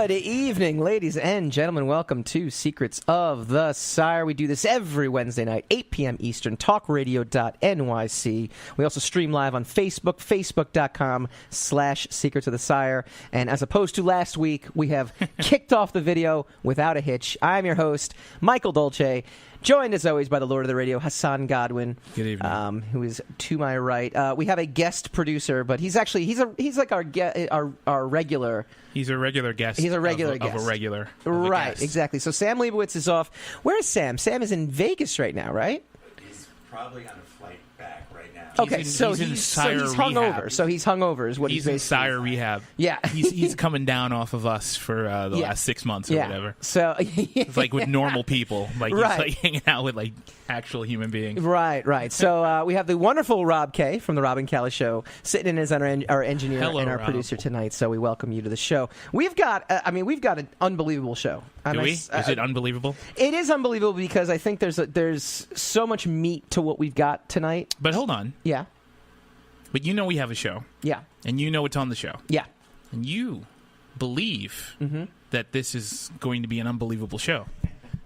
Good evening, ladies and gentlemen. Welcome to Secrets of the Sire. We do this every Wednesday night, 8 p.m. Eastern, talkradio.nyc. We also stream live on Facebook, facebook.com/Secrets of the Sire. And as opposed to last week, we have kicked off the video without a hitch. I'm your host, Michael Dolce. Joined, as always, by the Lord of the Radio, Hassan Godwin. Good evening. Who is to my right. We have a guest producer, but he's like our regular. He's a regular guest. He's a regular guest. Of a regular. Right, guest. exactly. So Sam Leibowitz is off. Where is Sam? Sam is in Vegas right now, right? He's probably on a flight back right now. Okay, he's he's hungover. rehab. So he's hungover is what he's in Sire rehab. Yeah. he's coming down off of us for the last 6 months or whatever. So it's like with normal people. Like right. he's like hanging out with like actual human beings. Right. So we have the wonderful Rob K from the Rob and Callie Show sitting in as our engineer and our Rob. producer tonight. So we welcome you to the show. We've got an unbelievable show. Do we? Is it unbelievable? It is unbelievable because I think there's so much meat to what we've got tonight. But hold on. Yeah. But you know we have a show. Yeah. And you know it's on the show. Yeah. And you believe that this is going to be an unbelievable show.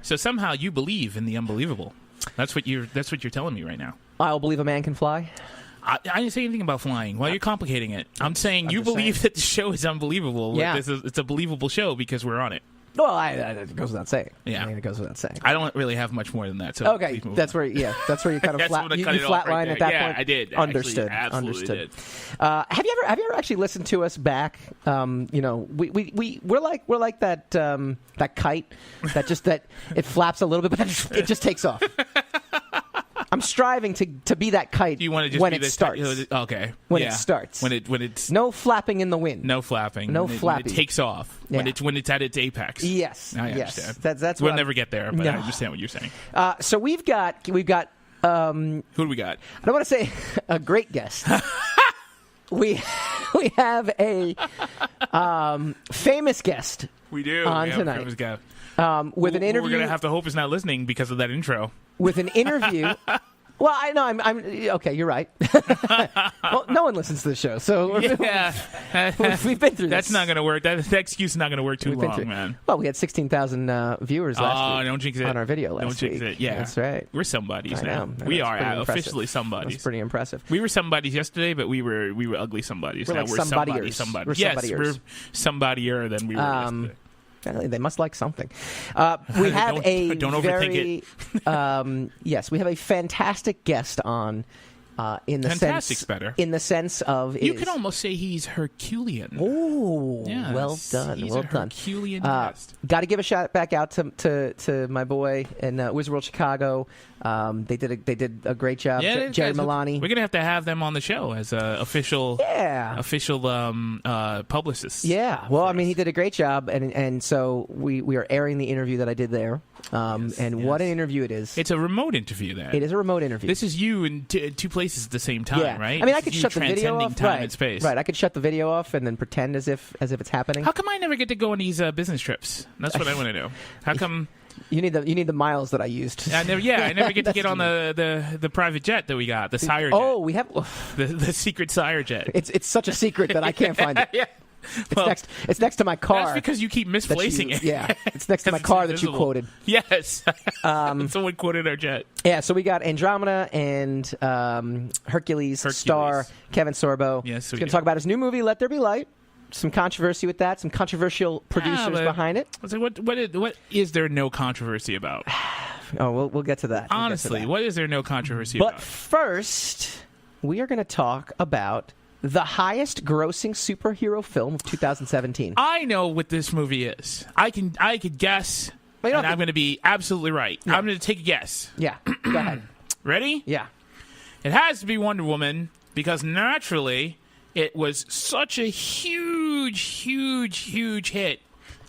So somehow you believe in the unbelievable. That's what you're telling me right now. I'll believe a man can fly. I didn't say anything about flying. Why are you complicating it? I'm saying you believe that the show is unbelievable. Yeah. It's a believable show because we're on it. Well, it goes without saying. Yeah. I mean, it goes without saying. I don't really have much more than that. So okay, that's where you kind of flatline at that yeah, point. I did. Understood. Actually, absolutely Understood. did. Have you ever actually listened to us back? We're like that kite that it flaps a little bit, but then it just takes off. I'm striving to be that kite. Do you want to just when be it the starts? Okay. When it starts. When it's no flapping in the wind. no flapping. No when flapping. it takes off. Yeah. When it's at its apex. Yes. I yes. understand. That's we'll what never get there, but No. I understand what you're saying. So we've got. Who do we got? I don't want to say a great guest. we have a famous guest. We do. On we have tonight. A famous guy. With an interview. We're gonna have to hope he's not listening because of that intro. With an interview. Well, I know. I'm okay. You're right. Well, no one listens to the show, so Yeah. we've been through. That's this. not going to work. That excuse is not going to work too We've been long, through. man. Well, we had 16,000 viewers last week. Don't jinx it. On our video last Don't jinx week. it. Yeah, that's right. We're somebodies I now. know. We That's are pretty impressive. officially somebodies. That's pretty impressive. We were somebodies yesterday, but we were ugly somebodies. We're Now like we're somebodiers. somebody. We're Yes, somebodiers. we're somebodier than we were yesterday. They must like something. We have don't overthink it. Yes, we have a fantastic guest on. In the Fantastic's sense, better. In the sense of, You can almost say he's Herculean. Oh, Yes, well done. He's well a done. Herculean guest. Got to give a shout back out to my boy in Wizard World Chicago. They did a great job. Yeah, Jared guys, Milani. We're gonna have them on the show as official publicists. Yeah. Well, I mean, he did a great job, and so we are airing the interview that I did there. What an interview it is! It's a remote interview. Then it is a remote interview. This is you in two places at the same time, yeah. right? I mean, I This could is you shut the video transcending off. time and space. Right. I could shut the video off and then pretend as if it's happening. How come I never get to go on these business trips? That's what I want to know. How come? You need the miles that I used. I never get to get on the private jet that we got, the Sire jet. Oh, we have the secret Sire jet. It's such a secret that I can't find it. Yeah. It's next to my car. That's because you keep misplacing it. Yeah, it's next to my car that you quoted. Yes. Someone quoted our jet. Yeah, so we got Andromeda and Hercules star Kevin Sorbo. Yes, he's going to talk about his new movie, Let There Be Light. Some controversy with that. Some controversial producers behind it. I was like, what is there no controversy about? Oh, we'll get to that. Honestly, what is there no controversy about? But first, we are going to talk about the highest grossing superhero film of 2017. I know what this movie is. I could guess, Well, and I'm going to be absolutely right. Yeah. I'm going to take a guess. Yeah, go ahead. Ready? Yeah. It has to be Wonder Woman because naturally it was such a huge hit.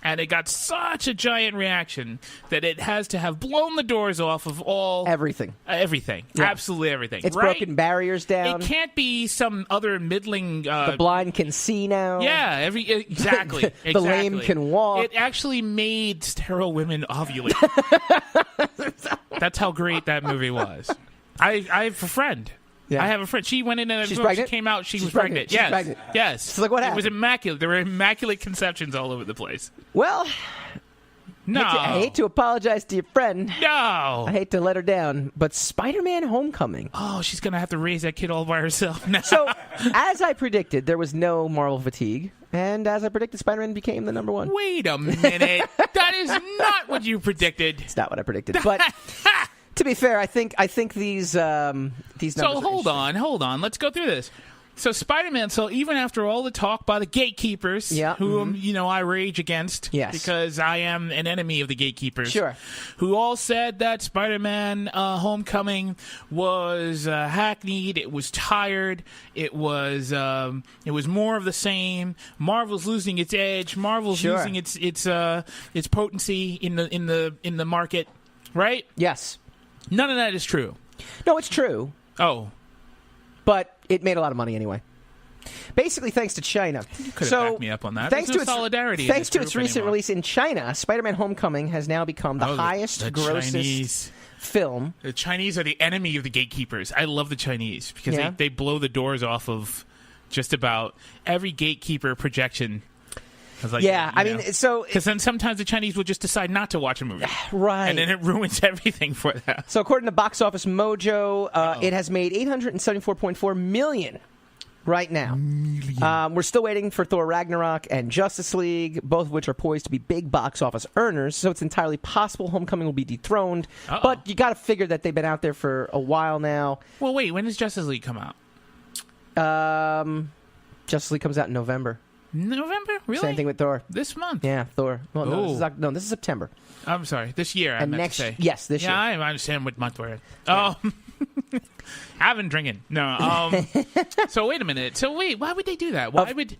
And it got such a giant reaction that it has to have blown the doors off of everything. Everything. Yeah. Absolutely everything. It's right? broken barriers down. It can't be some other middling... the blind can see now. Yeah, exactly. The lame can walk. It actually made sterile women ovulate. That's how great that movie was. I have a friend Yeah. I have a friend. She went in and She's she pregnant? came out. She She's was pregnant. pregnant. She's Yes. pregnant. Yes. So, like, what It was happened? immaculate. There were immaculate conceptions all over the place. Well, No. I hate to apologize to your friend. No. I hate to let her down, but Spider-Man Homecoming. Oh, she's going to have to raise that kid all by herself now. So, as I predicted, there was no Marvel fatigue. And as I predicted, Spider-Man became the number one. Wait a minute. That is not what you predicted. It's not what I predicted. But to be fair, I think these numbers So are hold on. Let's go through this. So Spider-Man, so even after all the talk by the gatekeepers, Yeah. whom, I rage against Yes. because I am an enemy of the gatekeepers, Sure. who all said that Spider-Man Homecoming was hackneyed, it was tired, it was more of the same. Marvel's losing its edge, Marvel's Sure. losing its potency in the market, right? Yes. None of that is true. No, it's true. Oh. But it made a lot of money anyway. Basically, thanks to China. You could have backed me up on that. Thanks There's to no its solidarity in Thanks this to its group recent anymore. release in China, Spider-Man: Homecoming has now become the highest the grossest Chinese. film. The Chinese are the enemy of the gatekeepers. I love the Chinese because Yeah. they blow the doors off of just about every gatekeeper projection. Like, Yeah, I mean, so because then sometimes the Chinese will just decide not to watch a movie, right. and then it ruins everything for them. So according to Box Office Mojo, it has made $874.4 million right now. We're still waiting for Thor Ragnarok and Justice League, both of which are poised to be big box office earners. So it's entirely possible Homecoming will be dethroned. Uh-oh. But you got to figure that they've been out there for a while now. Well, wait, when does Justice League come out? Justice League comes out in November. November? Really? Same thing with Thor. This month? Yeah, Thor. Well, no, Oh. this is September. I'm sorry, this year. I And meant next, to say. yes, this Yeah, year. I understand what month we're in. Oh, I've been drinking. No. So wait a minute. So wait, why would they do that? Why would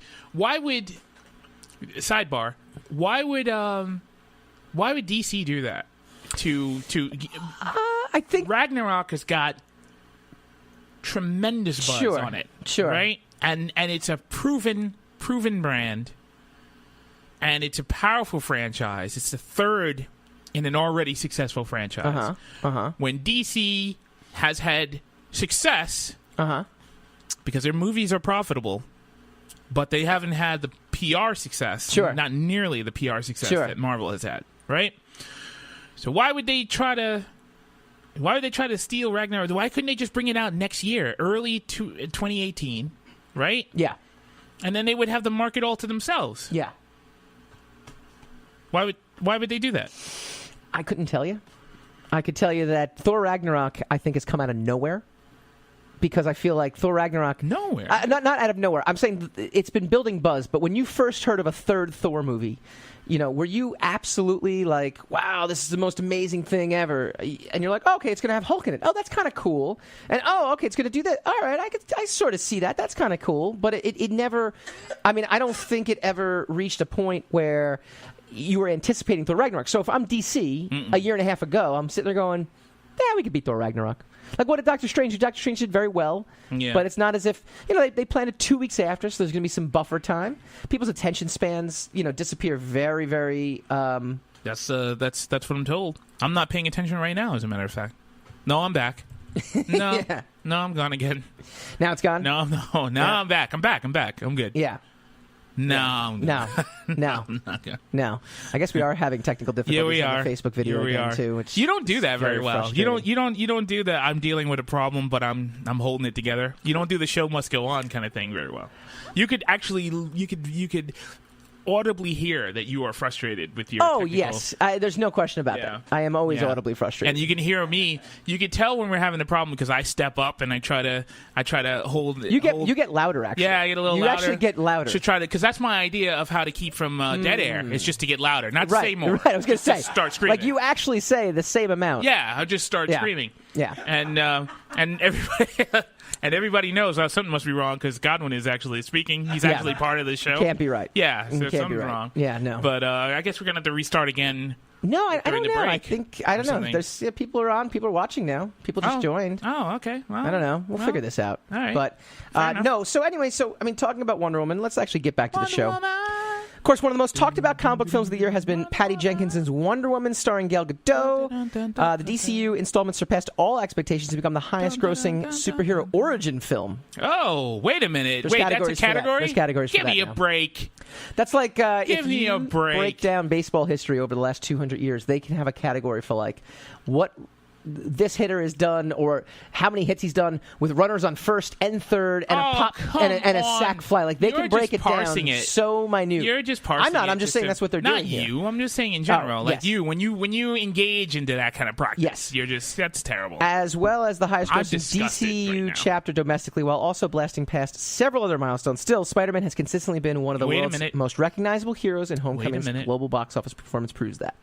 sidebar? Why would DC do that? To I think Ragnarok has got tremendous buzz Sure, on it. sure. Right? And it's a proven brand. And it's a powerful franchise. It's the third in an already successful franchise. When DC has had success because their movies are profitable, but they haven't had the PR success. Sure. Not nearly the PR success Sure. that Marvel has had, right? So why would they try to steal Ragnarok? Why couldn't they just bring it out next year, early 2018, right? Yeah. And then they would have the market all to themselves. Yeah. Why would they do that? I couldn't tell you. I could tell you that Thor Ragnarok, I think, has come out of nowhere. Because I feel like Thor Ragnarok... Nowhere. Not out of nowhere. I'm saying it's been building buzz, but when you first heard of a third Thor movie, were you absolutely like, wow, this is the most amazing thing ever? And you're like, oh, okay, it's going to have Hulk in it. Oh, that's kind of cool. And, oh, okay, it's going to do that. All right, I sort of see that. That's kind of cool. But it never... I mean, I don't think it ever reached a point where you were anticipating Thor Ragnarok. So if I'm DC, a year and a half ago, I'm sitting there going, yeah, we could beat Thor Ragnarok. Like, what did Doctor Strange do? Doctor Strange did very well. Yeah. But it's not as if, they planned it 2 weeks after, so there's going to be some buffer time. People's attention spans, disappear very, very... That's what I'm told. I'm not paying attention right now, as a matter of fact. No, I'm back. No, Yeah. no, I'm gone again. Now it's gone? No, Yeah. I'm back. I'm back. I'm good. Yeah. No, No. No. I'm not good. No. I guess we are having technical difficulties Yeah, we on are. the Facebook video Yeah, we again, are. too. Which You don't do is that very well. You don't do that. I'm dealing with a problem, but I'm holding it together. You don't do the show must go on kind of thing very well. You could audibly hear that you are frustrated with your technical... yes. There's no question about Yeah. that. I am always Yeah. audibly frustrated. And you can hear me. You can tell when we're having a problem because I step up and I try to hold. You get louder, actually. Yeah, I get a little you louder. You actually get louder. Should try to, because that's my idea of how to keep from dead air. It's just to get louder, not to say more. Right, I was going to say. Start screaming. Like, you actually say the same amount. Yeah, I'll just start Yeah. screaming. Yeah. And everybody. And everybody knows something must be wrong because Godwin is actually speaking. He's actually part of the show. Can't be right. Yeah, so Can't be something's right. wrong. Yeah, no. But I guess we're going to have to restart again. No, I during don't the know. break I don't or know. something. There's people are on. People are watching now. People just joined. Oh, okay. Well, I don't know. We'll figure this out. all right. But Fair enough. no. So anyway, I mean, talking about Wonder Woman, let's actually get back to the show. Woman. Of course, one of the most talked about comic book films of the year has been Patty Jenkinson's Wonder Woman, starring Gal Gadot. The DCEU installment surpassed all expectations to become the highest-grossing superhero origin film. Oh, wait a minute. There's Wait, that's a categories for that. category? There's categories for Give that me a now. break. That's like Give me a break. break down baseball history over the last 200 years, they can have a category for like what this hitter has done or how many hits he's done with runners on first and third and a pop and a sack fly. Like they can break it down so minute. You're just parsing it. I'm not. I'm just saying that's what they're doing here. Not you. I'm just saying in general. Like yes. you, when you engage into that kind of practice, yes. you're just that's terrible. As well as the highest grossing DCEU right chapter domestically, while also blasting past several other milestones. Still, Spider-Man has consistently been one of the world's most recognizable heroes, and Homecoming's global box office performance proves that.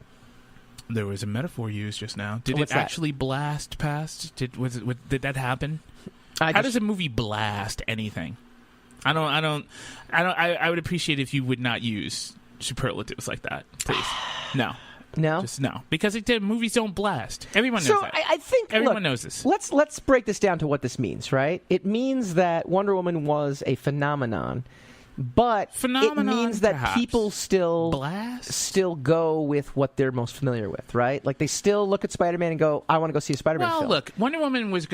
There was a metaphor used just now. Did What's it actually blast past? Did that happen? How does a movie blast anything? I would appreciate if you would not use superlatives like that, please. No. No? Just no. Because movies don't blast. Everyone knows that. I think everyone knows this. Let's break this down to what this means, right? It means that Wonder Woman was a phenomenon. But it means that people still go with what they're most familiar with, right? Like they still look at Spider-Man and go, "I want to go see a Spider-Man film." Well, look, Wonder Woman was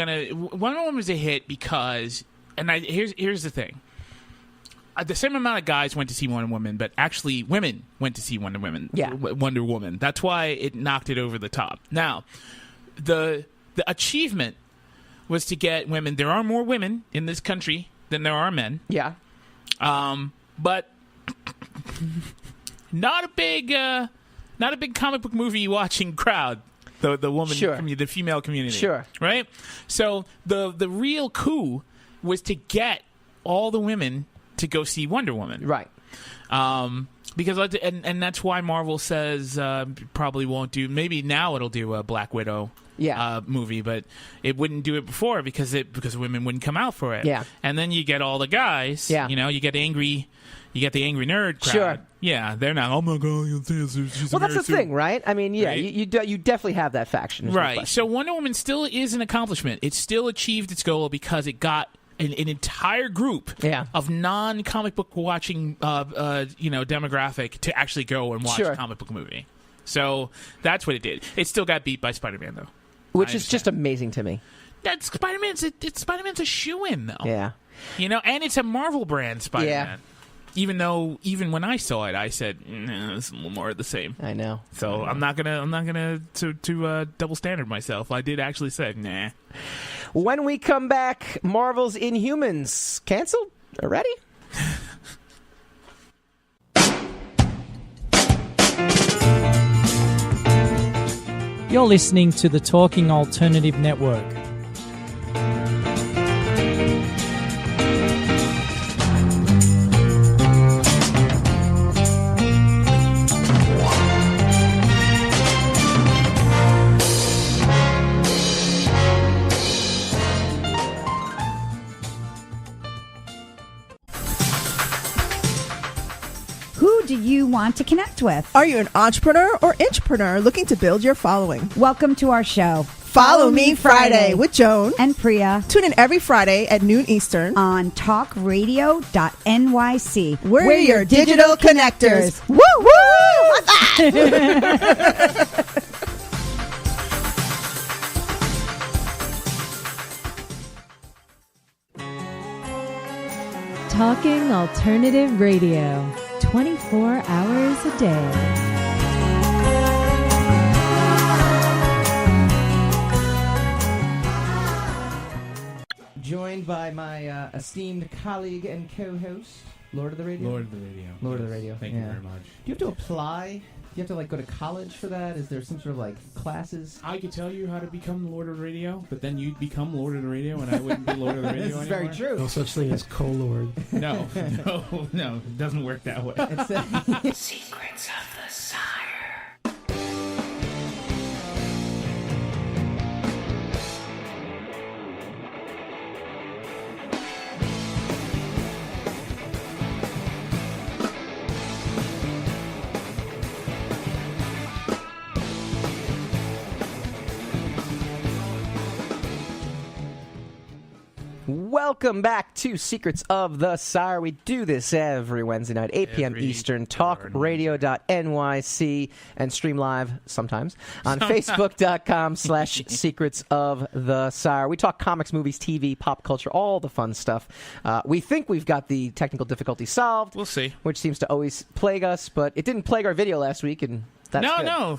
a hit because, and here's the thing: the same amount of guys went to see Wonder Woman, but actually women went to see Wonder Woman. Yeah. Wonder Woman. That's why it knocked it over the top. Now, the achievement was to get women. There are more women in this country than there are men. Yeah. But not a big comic book movie watching crowd. The woman, the female community, sure, right? So the real coup was to get all the women to go see Wonder Woman, right? Because and that's why Marvel says probably won't do. Maybe now it'll do a Black Widow. Movie, but it wouldn't do it before because women wouldn't come out for it. Yeah, and then you get all the guys. Yeah, you get the angry nerd crowd. Sure. Yeah, they're not. Oh my god, she's well, that's the thing, right? I mean, yeah, right? you definitely have that faction, right? No so Wonder Woman still is an accomplishment. It still achieved its goal because it got an entire group of non-comic book watching, demographic to actually go and watch a comic book movie. So that's what it did. It still got beat by Spider-Man though. Which is just amazing to me. That Spider-Man's a shoo-in, though. Yeah. And it's a Marvel brand Spider-Man. Yeah. Even when I saw it, I said, it's a little more of the same. I know. So I'm not gonna double standard myself. I did actually say, nah. When we come back, Marvel's Inhumans canceled already? You're listening to the Talking Alternative Network. Who do you want to connect with? Are you an entrepreneur or intrapreneur looking to build your following? Welcome to our show. Follow Me Friday with Joan and Priya. Tune in every Friday at noon Eastern on talkradio.nyc. We're your digital connectors. Woo woo! Talking Alternative Radio, 24 hours a day. Joined by my esteemed colleague and co-host, Lord of the Radio. Lord of the Radio. Lord of the Radio. Thank you very much. Do you have to apply? Do you have to go to college for that? Is there some sort of classes? I could tell you how to become Lord of the Radio, but then you'd become Lord of the Radio, and I wouldn't be Lord of the Radio This is anymore. very true. No such thing as co-lord. No, it doesn't work that way. Secrets of the Sire. welcome back to Secrets of the Sire. We do this every Wednesday night, 8 p.m. Eastern, talkradio.nyc, and stream live sometimes on facebook.com/Secrets of the Sire. We talk comics, movies, TV, pop culture, all the fun stuff. We think we've got the technical difficulty solved. We'll see. Which seems to always plague us, but it didn't plague our video last week, and that's good. No,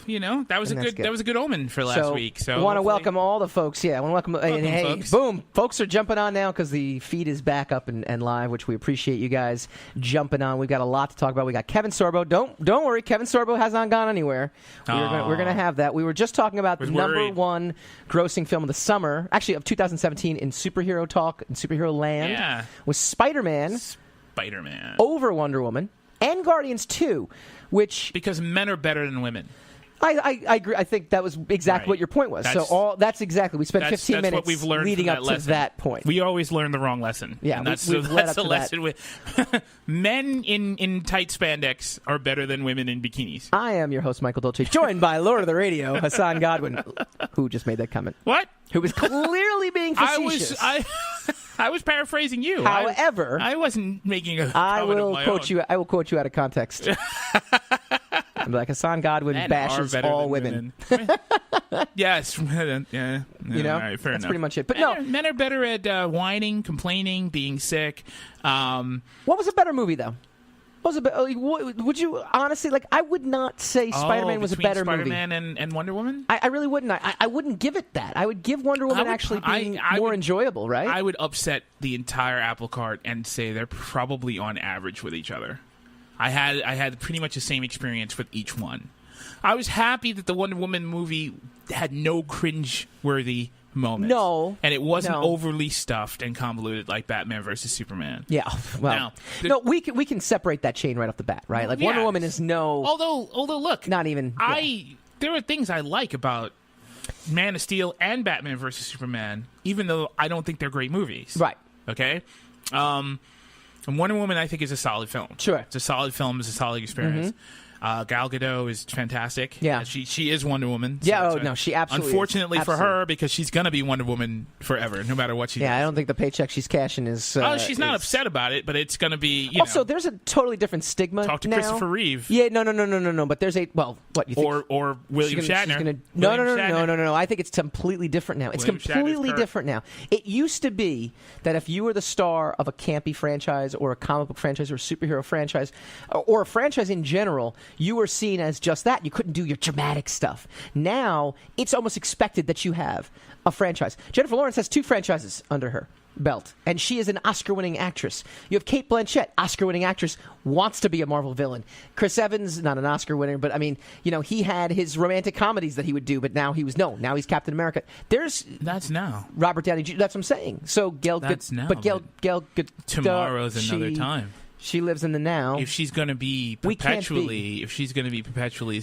that was that was a good omen for last week. So I want to welcome all the folks. Yeah, I want to welcome. Hey, folks. Boom, folks are jumping on now because the feed is back up and live, which we appreciate you guys jumping on. We've got a lot to talk about. We got KEVIN Sorbo. Don't worry, KEVIN Sorbo has not gone anywhere. We're gonna have that. We were just talking about the number one grossing film of the summer, actually of 2017 in superhero talk and superhero land. Yeah, was Spider-Man over Wonder Woman and Guardians 2. Because men are better than women. I agree. I think that was exactly what your point was. That's exactly. We spent 15 minutes what we've learned leading up to that point. We always learn the wrong lesson. Yeah, and that's we've led up the to lesson. With men in tight spandex are better than women in bikinis. I am your host, Michael Dolce, joined by Lord of the Radio, Hassan Godwin, who just made that comment. What? Who was clearly being facetious. I was paraphrasing you. However, I wasn't making a comment I will quote you. I will quote you out of context. I'm like, Hassan Godwin bashes all women. Yes. Yeah. You know, all right, fair that's enough. pretty much it. But men are better at whining, complaining, being sick. What was a better movie, though? Would you honestly, I would not say Spider-Man was a better movie. Spider-Man and Wonder Woman? I really wouldn't. I wouldn't give it that. I would give Wonder Woman being more enjoyable, right? I would upset the entire apple cart and say they're probably on average with each other. I had pretty much the same experience with each one. I was happy that the Wonder Woman movie had no cringe-worthy moments. No. And it wasn't overly stuffed and convoluted like Batman versus Superman. Yeah. Well, we can separate that chain right off the bat, right? Like Wonder Woman is no. Although look, not even. There are things I like about Man of Steel and Batman versus Superman, even though I don't think they're great movies. Right. Okay. And Wonder Woman, I think, is a solid film. Sure. It's a solid film. It's a solid experience. Mm-hmm. Gal Gadot is fantastic. Yeah. She is Wonder Woman. So she absolutely unfortunately is. for her, because she's going to be Wonder Woman forever, no matter what she does. Yeah, I don't think the paycheck she's cashing is... she's not upset about it, but it's going to be, Also, there's a totally different stigma Talk to now. Christopher Reeve. Yeah, no. But there's what you think? Or William Shatner. No. I think it's completely different now. It's completely different now. It used to be that if you were the star of a campy franchise or a comic book franchise or a superhero franchise or a franchise in general, you were seen as just that. You couldn't do your dramatic stuff. Now, it's almost expected that you have a franchise. Jennifer Lawrence has 2 franchises under her belt, and she is an Oscar-winning actress. You have Cate Blanchett, Oscar-winning actress, wants to be a Marvel villain. Chris Evans, not an Oscar winner, but I mean, he had his romantic comedies that he would do, but now he's Captain America. That's now. Robert Downey Jr., that's what I'm saying. So Gal Gadot, tomorrow's another time. She lives in the now. If she's going to be perpetually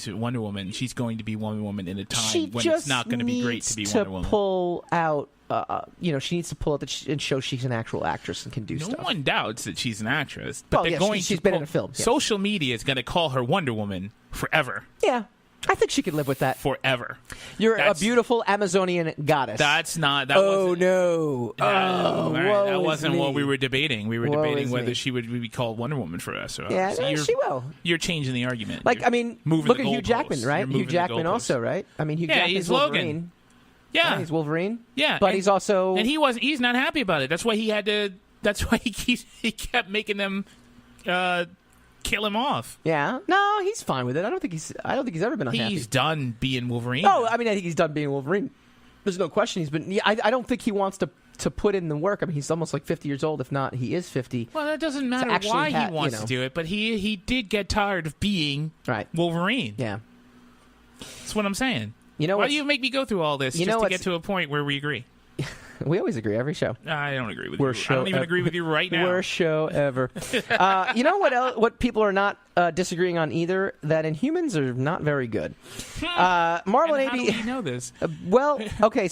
Wonder Woman, she's going to be Wonder Woman in a time when it's not going to be great to be Wonder Woman. Pull out, she needs to pull out and show she's an actual actress and can do stuff. No one doubts that she's an actress, but she's been in a film. Yeah. Social media is going to call her Wonder Woman forever. Yeah. I think she could live with that. Forever. You're a beautiful Amazonian goddess. That wasn't what we were debating. We were debating whether she would be called Wonder Woman for us. She will. You're changing the argument. Look at Hugh Jackman, right? Hugh Jackman also, right? I mean, Hugh Jackman's he's Wolverine. Logan. Yeah. Right, he's Wolverine. Yeah. But he's also... And he's not happy about it. That's why he had to... That's why he kept making them... kill him off. Yeah. No, he's fine with it. I don't think he's ever been unhappy. He's done being Wolverine. Oh, I mean, I think he's done being Wolverine. There's no question he's been... I don't think he wants to put in the work. I mean, he's almost like 50 years old, if not, he is 50. Well, that doesn't matter why he wants to do it, but he did get tired of being Wolverine. Yeah. That's what I'm saying. Why do you make me go through all this just to get to a point where we agree? We always agree every show. I don't agree with you. I don't even agree with you right now. Worst show ever. You know what people are not disagreeing on either? That Inhumans are not very good. Marvel and AB. How do we know this?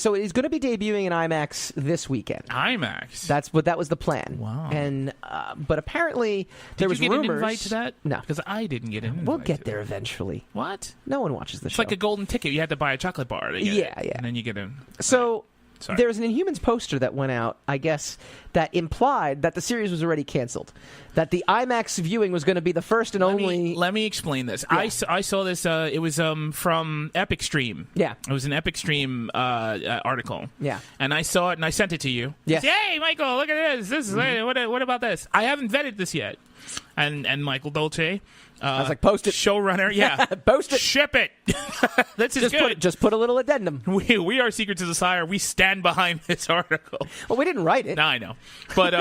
So it's going to be debuting in IMAX this weekend. IMAX. That was the plan. Wow. And but apparently there was rumors. Did you get an invite to that? No, because I didn't get an invite. We'll get there eventually. What? No one watches the show. It's like a golden ticket. You had to buy a chocolate bar to get it. Yeah. And then you get in. So. Sorry. There was an Inhumans poster that went out, I guess, that implied that the series was already canceled. That the IMAX viewing was going to be the first and only... Let me explain this. Yeah. I saw this, it was from Epic Stream. Yeah. It was an Epic Stream article. Yeah. And I saw it and I sent it to you. Yes. Hey, Michael, look at this. This is what about this? I haven't vetted this yet. And Michael Dolce... I was like, post it. Showrunner, yeah. Post it. Ship it. This is good. Just put a little addendum. We are Secrets of the Sire. We stand behind this article. Well, we didn't write it. No, I know. But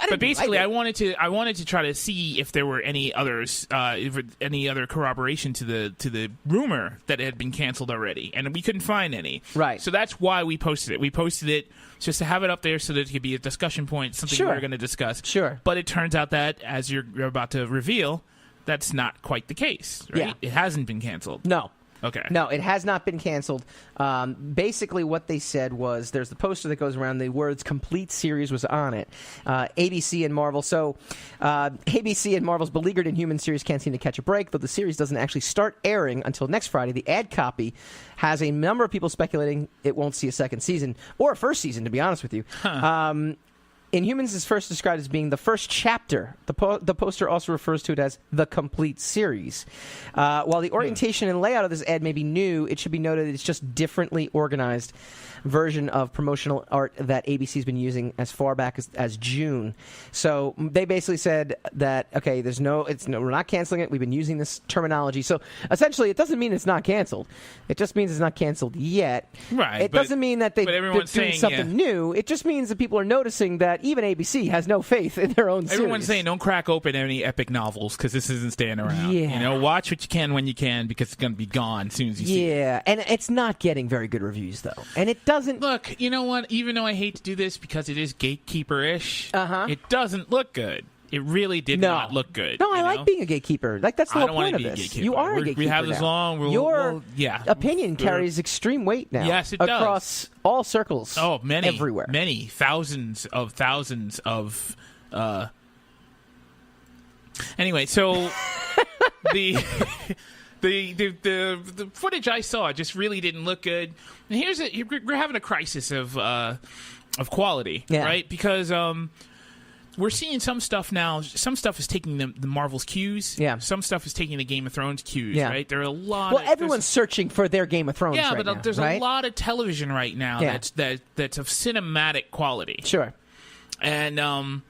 but basically, write I wanted to try to see if there were any others, any other corroboration to the rumor that it had been canceled already, and we couldn't find any. Right. So that's why we posted it. We posted it just to have it up there so that it could be a discussion point, something Sure. we were going to discuss. Sure. But it turns out that, as you're about to reveal, that's not quite the case, right? Yeah. It hasn't been canceled. No. Okay. No, it has not been canceled. Basically, what they said was there's the poster that goes around. The words "complete series" was on it. ABC and Marvel. So ABC and Marvel's beleaguered Inhuman series can't seem to catch a break, though the series doesn't actually start airing until next Friday. The ad copy has a number of people speculating it won't see a second season or a first season, to be honest with you. Inhumans is first described as being the first chapter. The poster also refers to it as the complete series. While the orientation and layout of this ad may be new, it should be noted it's just differently organized version of promotional art that ABC's been using as far back as June. So they basically said that, okay, we're not canceling it. We've been using this terminology. So essentially, it doesn't mean it's not canceled. It just means it's not canceled yet. Right. It doesn't mean that they're doing saying, something new. It just means that people are noticing that even ABC has no faith in their own series. Everyone's saying don't crack open any epic novels because this isn't staying around. Yeah. Watch what you can when you can because it's going to be gone as soon as you see it. Yeah, and it's not getting very good reviews, though. And it doesn't... Look, you know what? Even though I hate to do this because it is gatekeeper-ish, it doesn't look good. It really did not look good. No, I like being a gatekeeper. Like, that's the whole point of be a this. gatekeeper. You are a gatekeeper We have this now. long. Your opinion carries extreme weight now. Yes, it does. Across all circles. Oh, many. Everywhere. Many. Thousands of... Anyway, so... The footage I saw just really didn't look good. And we're having a crisis of quality, right? Because we're seeing some stuff now. Some stuff is taking the Marvel's cues. Yeah. Some stuff is taking the Game of Thrones cues. Yeah. Right. There are a lot. Well, everyone's searching for their Game of Thrones. Yeah, right but now, there's right? a lot of television right now that's of cinematic quality. Sure. And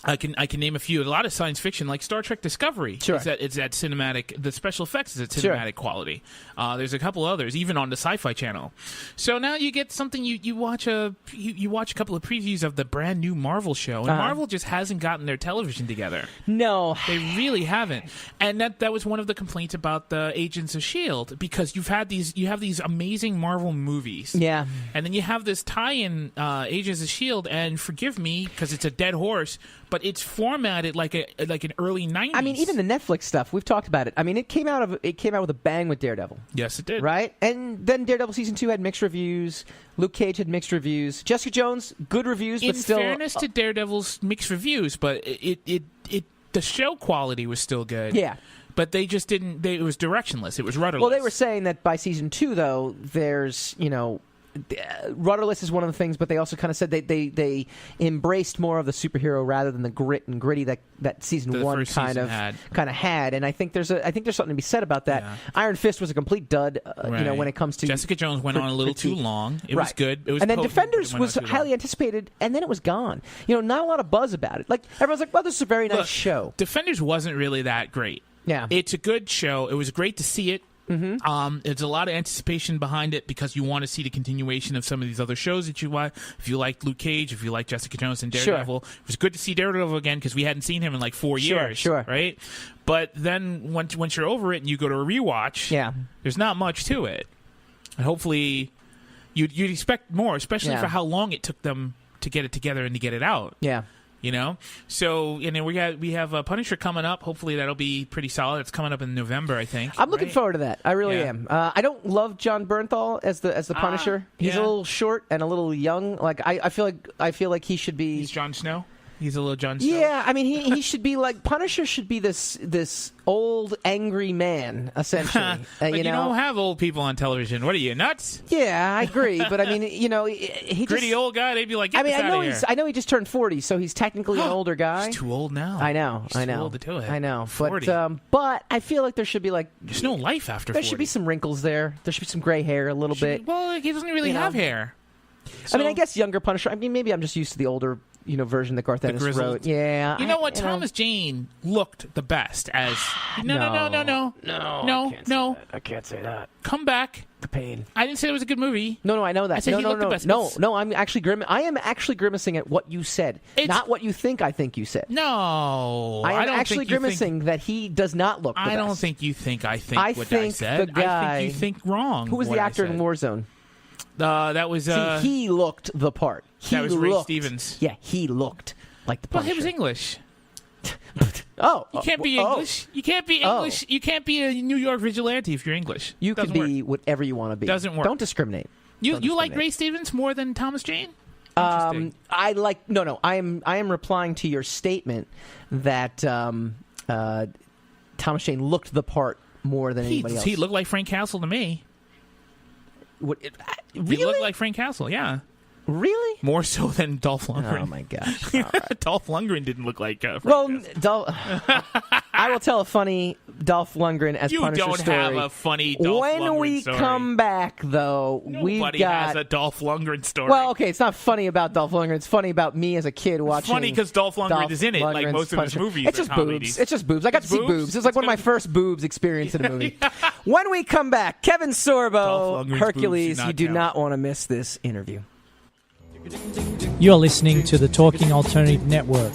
I can name a few. A lot of science fiction, like Star Trek Discovery, sure. it's at cinematic. The special effects is at cinematic quality. There's a couple others, even on the Sci-Fi Channel. So now you get something. You watch a couple of previews of the brand new Marvel show, and Marvel just hasn't gotten their television together. No, they really haven't. And that was one of the complaints about the Agents of S.H.I.E.L.D. because you have these amazing Marvel movies, and then you have this tie-in Agents of S.H.I.E.L.D. and forgive me because it's a dead horse. But it's formatted like an early 90s. I mean, even the Netflix stuff, we've talked about it. I mean, it came out with a bang with Daredevil. Yes, it did. Right? And then Daredevil Season 2 had mixed reviews. Luke Cage had mixed reviews. Jessica Jones, good reviews, but still... In fairness to Daredevil's mixed reviews, but the show quality was still good. Yeah. But they just didn't... it was directionless. It was rudderless. Well, they were saying that by Season 2, though, there's, rudderless is one of the things, but they also kind of said they embraced more of the superhero rather than the grit and gritty that season one kind of had. And I think there's something to be said about that. Yeah. Iron Fist was a complete dud, when it comes to Jessica Jones went on a little too long. It was good. It was and then Defenders was highly anticipated, and then it was gone. Not a lot of buzz about it. Like everyone's like, "Well, this is a very nice show." Defenders wasn't really that great. Yeah, it's a good show. It was great to see it. Mm-hmm. There's a lot of anticipation behind it because you want to see the continuation of some of these other shows that you watch. If you like Luke Cage, if you like Jessica Jones and Daredevil, it was good to see Daredevil again because we hadn't seen him in like 4 years. Sure. Right? But then once you're over it and you go to a rewatch, there's not much to it. And hopefully you'd expect more, especially for how long it took them to get it together and to get it out. Yeah. So and then we have Punisher coming up. Hopefully that'll be pretty solid. It's coming up in November, I think. I'm looking forward to that. I really am. I don't love John Bernthal as the Punisher. He's a little short and a little young. Like I feel like he should be. He's Jon Snow. He's a little Jon Snow. Yeah, I mean, he should be like Punisher. Should be this old angry man essentially. But you know, don't have old people on television. What are you, nuts? Yeah, I agree, but I mean, he Gritty just, old guy. They'd be like, get I mean, this I out know of here. I know he just turned 40, so he's technically an older guy. He's too old now. I know. He's too old to do it. I know. 40. But I feel like there should be there's no life after 40. there should be some wrinkles there. There should be some gray hair a little bit. Well, he doesn't really have hair. I mean, I guess younger Punisher. I mean, maybe I'm just used to the older, version that Garth Ennis wrote. Yeah. You know what? Thomas Jane looked the best as. No. I can't say that. Come back. The pain. I didn't say it was a good movie. No, I know that. I said he looked the best. No, I'm actually I am actually grimacing at what you said, not what you think I think you said. No, I am don't actually think grimacing that he does not look the best. I don't think you think I think I what think I said. the guy, I think you think wrong. Who was what the I actor in said. Warzone? That was. See, he looked the part. That was Ray Stevens. Yeah, he looked like the Punisher. Well, he was English. Oh, you can't be English. You can't be English. You can't be a New York vigilante if you're English. You can be whatever you want to be. Doesn't work. Don't discriminate. You like Ray Stevens more than Thomas Jane? I like no. I am replying to your statement that Thomas Jane looked the part more than anybody else. He looked like Frank Castle to me. Really? He looked like Frank Castle. Yeah. Really? More so than Dolph Lundgren. Oh my gosh! All right. Dolph Lundgren didn't look like. Frank I will tell a funny Dolph Lundgren as you Punisher don't story. have a funny Dolph when Lundgren we story. come back, though, we've Nobody got has a Dolph Lundgren story. Well, okay, it's not funny about Dolph Lundgren. It's funny about me as a kid watching. Funny because Dolph Lundgren is in it, like Lundgren's most of his Punisher. movies. It's just boobs. It's just boobs. I got to see boobs. It's like one of my first boobs experience in a movie. When we come back, Kevin Sorbo, Hercules. You do not want to miss this interview. You're listening to the Talking Alternative Network.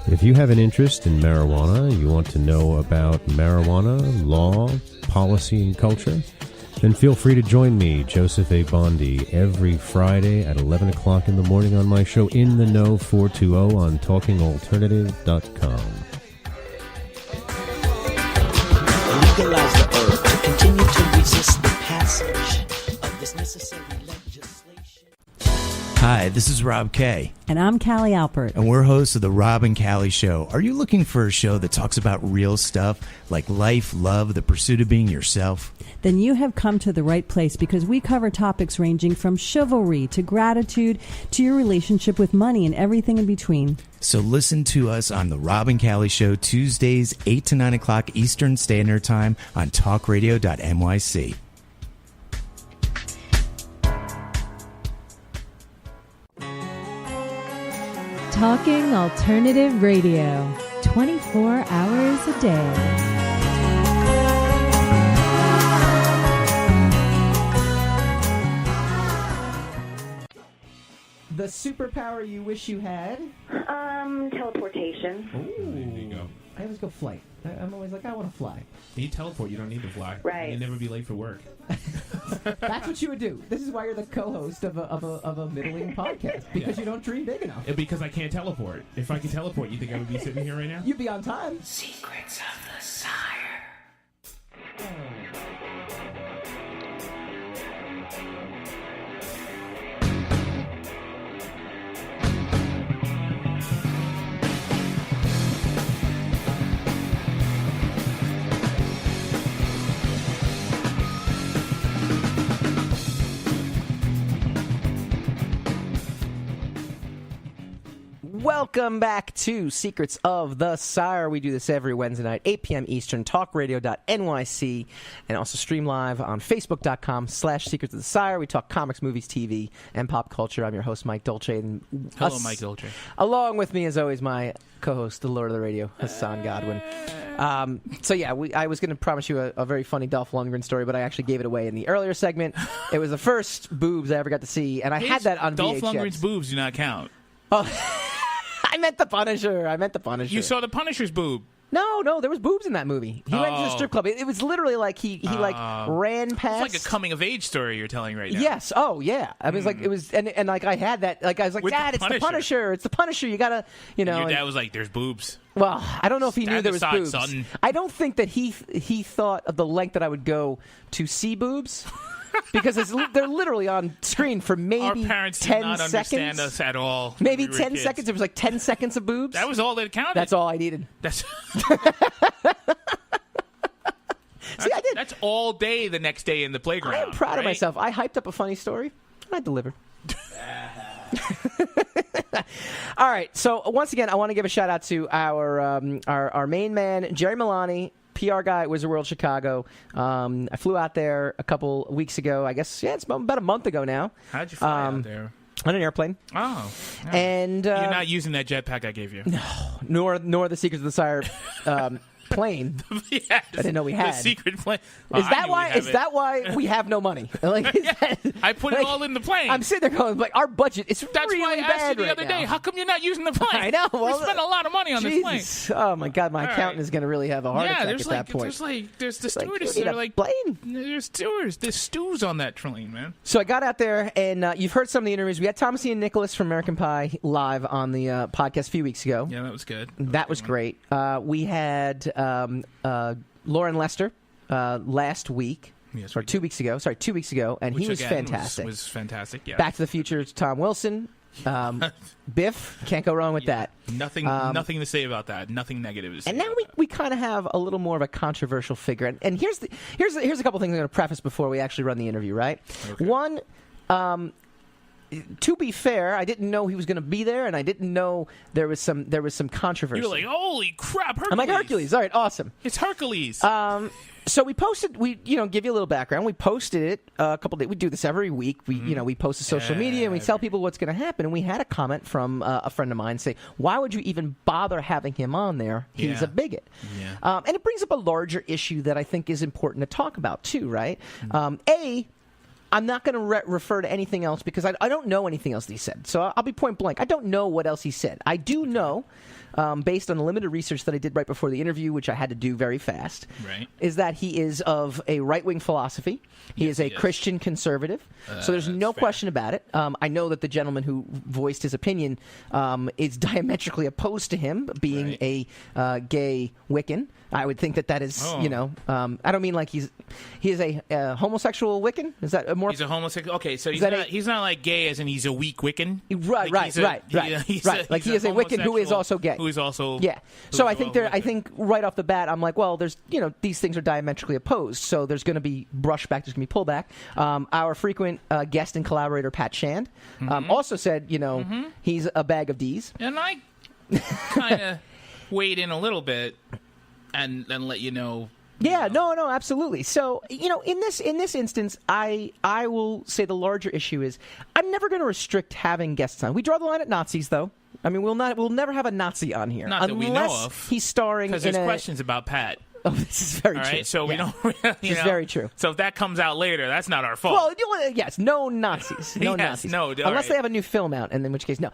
If you have an interest in marijuana, you want to know about marijuana, law, policy, and culture, then feel free to join me, Joseph A. Bondi, every Friday at 11 o'clock in the morning on my show In the Know 420 on TalkingAlternative.com. Legalize the herb to continue to resist the passage of this necessary legislation. Hi, this is Rob Kay. And I'm Callie Alpert. And we're hosts of The Rob and Callie Show. Are you looking for a show that talks about real stuff like life, love, the pursuit of being yourself? Then you have come to the right place because we cover topics ranging from chivalry to gratitude to your relationship with money and everything in between. So listen to us on The Rob and Callie Show Tuesdays, 8 to 9 o'clock Eastern Standard Time on talkradio.nyc. Talking Alternative Radio, 24 hours a day. The superpower you wish you had? Teleportation. Ooh. There you go. I always go flight. I'm always like, I want to fly. You teleport. You don't need to fly. Right. You'd never be late for work. That's what you would do. This is why you're the co-host of a middling podcast, because you don't dream big enough. Because I can't teleport. If I could teleport, you think I would be sitting here right now? You'd be on time. Secrets of the Sire. Welcome back to Secrets of the Sire. We do this every Wednesday night, 8 p.m. Eastern, talkradio.nyc, and also stream live on facebook.com/Secrets of the Sire. We talk comics, movies, TV, and pop culture. I'm your host, Mike Dolce. And Hello, Mike Dolce. Along with me, as always, my co-host, the Lord of the Radio, Hassan Godwin. So yeah, I was going to promise you a very funny Dolph Lundgren story, but I actually gave it away in the earlier segment. It was the first boobs I ever got to see, and I had that on Dolph VHS. Lundgren's boobs do not count. Oh, I meant the Punisher. You saw the Punisher's boob. No, there was boobs in that movie. He went to the strip club. It was literally like he like ran past. It's like a coming of age story you're telling right now. Yes. Oh, yeah. I mean, it was, and like I had that. Like I was like, With Dad, the it's the Punisher. Punisher. It's the Punisher. You gotta, Your dad was like, "There's boobs." Well, I don't know if he knew Stand there was aside, boobs. son. I don't think that he thought of the length that I would go to see boobs. Because they're literally on screen for maybe Our parents 10 did not seconds. understand us at all. Maybe when we were 10 kids. seconds. It was like 10 seconds of boobs. That was all that counted. That's all I needed. That's See, I did. That's all day the next day in the playground. I am proud of right? myself. I hyped up a funny story, and I delivered. All right. So once again, I want to give a shout out to our main man, Jerry Milani, PR guy at Wizard World Chicago. I flew out there a couple weeks ago. I guess it's about a month ago now. How'd you fly out there? On an airplane. Oh, yeah. And you're not using that jetpack I gave you. No, nor the Secrets of the Sire plane. Yes, I didn't know we had. the secret plane. Is that why we have no money? Like, I put it all in the plane. I'm sitting there going, like, our budget is That's really why I asked bad you the right other now. day. How come you're not using the plane? I know. We Well, spent a lot of money on this plane. Jesus. Oh my God, my accountant is going to really have a heart attack at that point. There's the Like, stewardess. you need They're a like, plane. There's stewards. There's stews on that train, man. So I got out there, and you've heard some of the interviews. We had Thomas Ian Nicholas from American Pie live on the podcast a few weeks ago. Yeah, that was good. That was great. We had Lauren Lester last week. Yes, or 2 weeks ago. Sorry, 2 weeks ago, and Which he was again fantastic. Was fantastic. Yeah. Back to the Future, Tom Wilson, Biff. Can't go wrong with that. Nothing to say about that. Nothing negative to say. And now we kind of have a little more of a controversial figure. And here's a couple things I'm going to preface before we actually run the interview. Right. Okay. One. To be fair, I didn't know he was going to be there, and I didn't know there was some controversy. You were like, "Holy crap, Hercules!" I'm like, Hercules. All right, awesome. It's Hercules. So we posted. We give you a little background. We posted it a couple days. We do this every week. We post to social media and we tell people what's going to happen. And we had a comment from a friend of mine say, "Why would you even bother having him on there? He's a bigot." Yeah. And it brings up a larger issue that I think is important to talk about too. Right? I'm not going to refer to anything else because I don't know anything else that he said. So I'll be point blank. I don't know what else he said. I do know, based on the limited research that I did right before the interview, which I had to do very fast, is that he is of a right-wing philosophy. He is a Christian conservative. So there's no question about it. I know that the gentleman who voiced his opinion is diametrically opposed to him being a gay Wiccan. I would think that is, I don't mean like he is a homosexual Wiccan. Is that more? He's a homosexual. Okay, so he's not like gay as in he's a weak Wiccan. Right. Like Like he is a Wiccan who is also gay. Who is also So I think right off the bat, I'm like, well, there's these things are diametrically opposed. So there's going to be brushback. There's going to be pullback. Our frequent guest and collaborator Pat Shand also said, he's a bag of D's. And I kind of weighed in a little bit and let you know. Yeah, no, absolutely. So, in this instance, I will say the larger issue is I'm never going to restrict having guests on. We draw the line at Nazis, though. I mean, we'll never have a Nazi on here Not that we know of. He's starring because there's questions about Pat. Oh, this is very true. All right, so we don't. This is very true. So if that comes out later, that's not our fault. Well, yes, no Nazis, Nazis, unless they have a new film out, and in which case, no.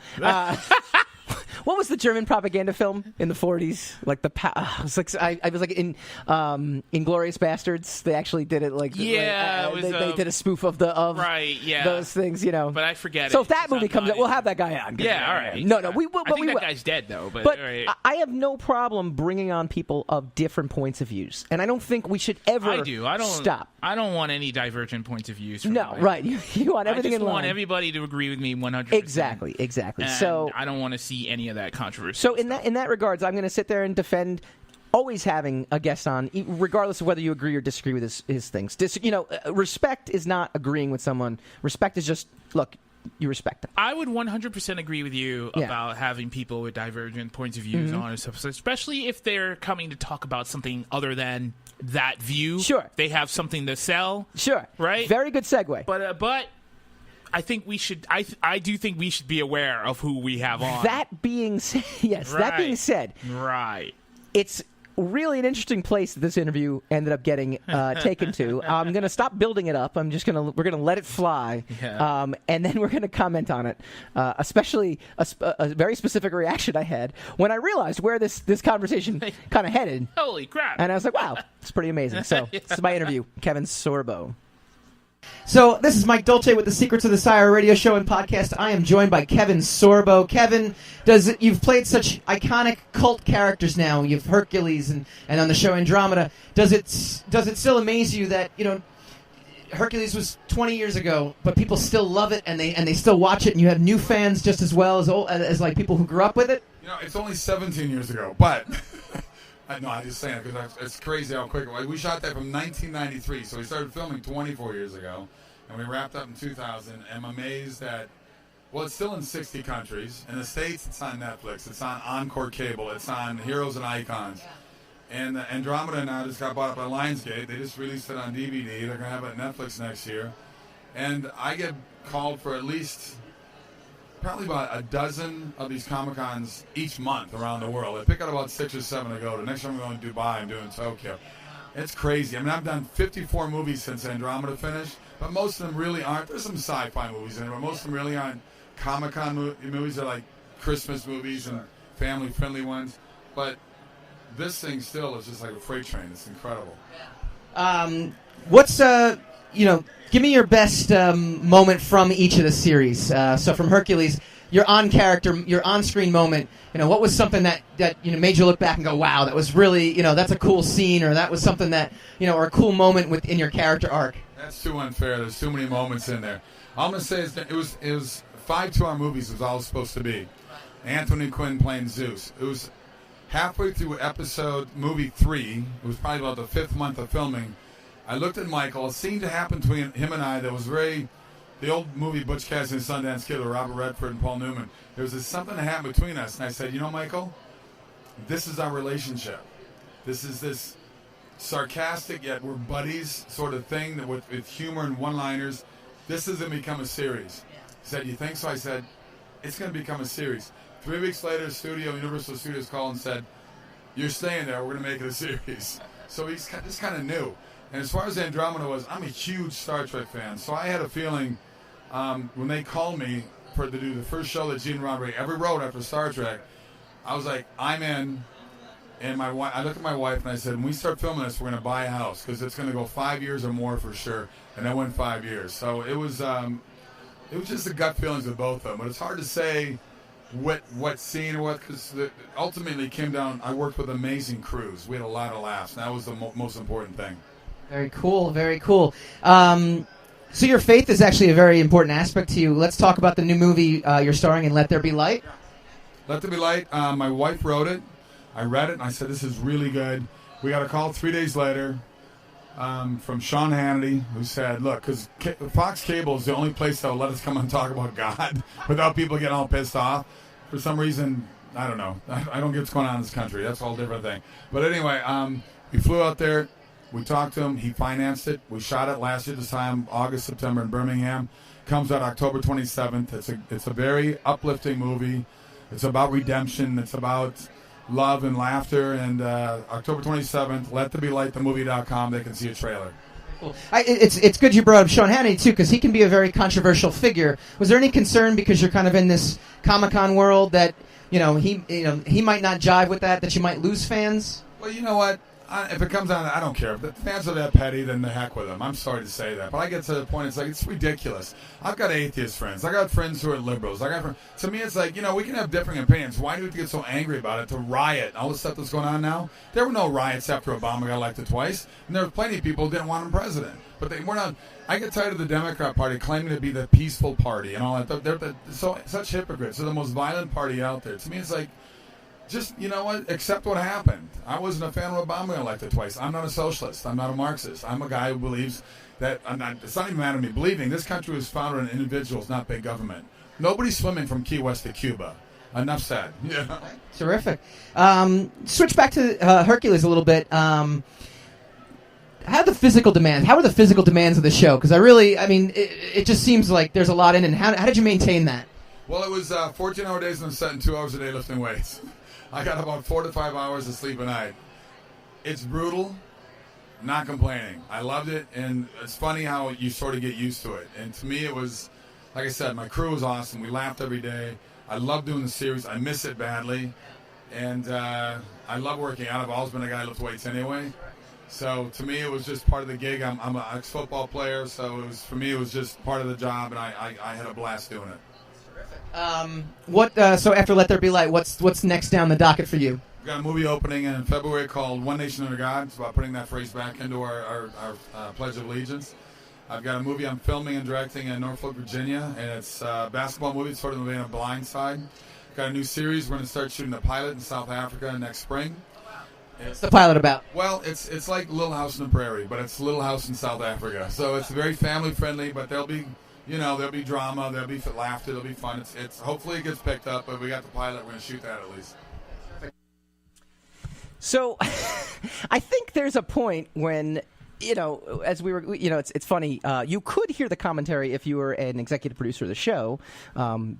What was the German propaganda film in the 40s? Like I was like in Inglourious Bastards. They actually did it like they did a spoof of those things, But I forget. So if that movie comes out, we'll have that guy on. Yeah, all right. No, we will. I think we that will. guy's dead though. But But all right. I have no problem bringing on people of different points of views, and I don't think we should ever. I don't stop. I don't want any divergent points of views. Right. You want everything in line. I just want everybody to agree with me 100%. Exactly. And so I don't want to see any of that controversy. So in that regards, I'm going to sit there and defend always having a guest on, regardless of whether you agree or disagree with his things. Respect is not agreeing with someone. Respect is just, look, you respect them. I would 100% agree with you about having people with divergent points of views on stuff, especially if they're coming to talk about something other than that view. Sure. They have something to sell. Sure. Right? Very good segue. But I think we should. I do think we should be aware of who we have on. That being said, yes. Right. That being said, right. It's really an interesting place that this interview ended up getting taken to. I'm going to stop building it up. We're going to let it fly, and then we're going to comment on it. Especially a very specific reaction I had when I realized where this conversation kind of headed. Holy crap! And I was like, wow, it's pretty amazing. So this is my interview, Kevin Sorbo. So this is Mike Dolce with the Secrets of the Sire radio show and podcast. I am joined by Kevin Sorbo. Kevin, you've played such iconic cult characters now. You've Hercules and on the show Andromeda. Does it still amaze you that, Hercules was 20 years ago, but people still love it and they still watch it, and you have new fans just as well as like people who grew up with it? It's only 17 years ago, but I'm just saying it because it's crazy how quick. We shot that from 1993, so we started filming 24 years ago, and we wrapped up in 2000. And I'm amazed that, it's still in 60 countries. In the States, it's on Netflix. It's on Encore Cable. It's on Heroes and Icons. And Andromeda now just got bought up by Lionsgate. They just released it on DVD. They're going to have it on Netflix next year. And I get called for at least probably about a dozen of these Comic-Cons each month around the world. I pick out about 6 or 7 to go. The next time I'm going to Dubai, I'm doing Tokyo. It's crazy. I mean, I've done 54 movies since Andromeda finished, but most of them really aren't. There's some sci-fi movies in there, but most of them really aren't Comic-Con movies. They're like Christmas movies and family-friendly ones. But this thing still is just like a freight train. It's incredible. Give me your best moment from each of the series. So from Hercules, your on-screen moment. What was something that made you look back and go, wow, that was really, that's a cool scene, or that was something that, or a cool moment within your character arc. That's too unfair. There's too many moments in there. All I'm gonna say is that it was 5 2-hour movies. Was all it was supposed to be. Anthony Quinn playing Zeus. It was halfway through movie 3. It was probably about the 5th month of filming. I looked at Michael. A scene to happen between him and I that was the old movie Butch Cassidy and Sundance Kid with Robert Redford and Paul Newman. There was something that happened between us, and I said, Michael, this is our relationship. This is this sarcastic yet we're buddies sort of thing that with humor and one-liners. This is going to become a series. He said, you think so? I said, it's going to become a series. 3 weeks later, Universal Studios called and said, you're staying there. We're going to make it a series. So he's just kind of new. And as far as Andromeda I'm a huge Star Trek fan. So I had a feeling when they called me to do the first show that Gene Roddenberry ever wrote after Star Trek, I was like, I'm in. And I looked at my wife and I said, when we start filming this, we're going to buy a house because it's going to go 5 years or more for sure. And that went 5 years. So it was just the gut feelings of both of them. But it's hard to say what scene or what, because ultimately it came down, I worked with amazing crews. We had a lot of laughs. And that was the most important thing. Very cool, very cool. So your faith is actually a very important aspect to you. Let's talk about the new movie you're starring in, Let There Be Light. Let There Be Light. My wife wrote it. I read it, and I said, this is really good. We got a call 3 days later from Sean Hannity, who said, look, because Fox Cable is the only place that will let us come and talk about God without people getting all pissed off. For some reason, I don't know. I don't get what's going on in this country. That's a whole different thing. But anyway, we flew out there. We talked to him. He financed it. We shot it last year this time, August, September in Birmingham. Comes out October 27th. It's a very uplifting movie. It's about redemption. It's about love and laughter. And October 27th, LetThereBeLightTheMovie.com. They can see a trailer. Cool. It's good you brought up Sean Hannity, too, because he can be a very controversial figure. Was there any concern, because you're kind of in this Comic-Con world, that he might not jive with that you might lose fans? Well, you know what? If it comes down to it, I don't care. If the fans are that petty, then the heck with them. I'm sorry to say that. But I get to the point, it's ridiculous. I've got atheist friends. I got friends who are liberals. To me, it's like, we can have differing opinions. Why do we have to get so angry about it, to riot, all the stuff that's going on now? There were no riots after Obama got elected twice. And there were plenty of people who didn't want him president. But they were not. I get tired of the Democrat Party claiming to be the peaceful party and all that. They're such hypocrites. They're the most violent party out there. To me, it's like, just, accept what happened. I wasn't a fan of Obama elected twice. I'm not a socialist. I'm not a Marxist. I'm a guy who believes that, it's not even a matter of me believing, this country was founded on individuals, not big government. Nobody's swimming from Key West to Cuba. Enough said. Yeah. Terrific. Switch back to Hercules a little bit. How are the physical demands of the show? Because it just seems like there's a lot in it. How did you maintain that? Well, it was 14-hour days on set and 2 hours a day lifting weights. I got about 4 to 5 hours of sleep a night. It's brutal. Not complaining. I loved it, and it's funny how you sort of get used to it. And to me, it was, like I said, my crew was awesome. We laughed every day. I love doing the series. I miss it badly, and I love working out. I've always been a guy who lifts weights anyway. So to me, it was just part of the gig. I'm an ex-football player, so for me, it was just part of the job, and I had a blast doing it. So after Let There Be Light, what's next down the docket for you? We've got a movie opening in February called One Nation Under God. It's about putting that phrase back into our Pledge of Allegiance. I've got a movie I'm filming and directing in Norfolk, Virginia, and it's a basketball movie. It's sort of the vein of Blind Side. Got a new series. We're going to start shooting the pilot in South Africa next spring. What's the pilot about? Well, it's like Little House on the Prairie, but it's Little House in South Africa. So it's very family friendly, but there'll be drama, there'll be laughter, there'll be fun. It's hopefully it gets picked up, but we got the pilot. We're going to shoot that at least. So, I think there's a point when, as we were, it's funny. You could hear the commentary if you were an executive producer of the show,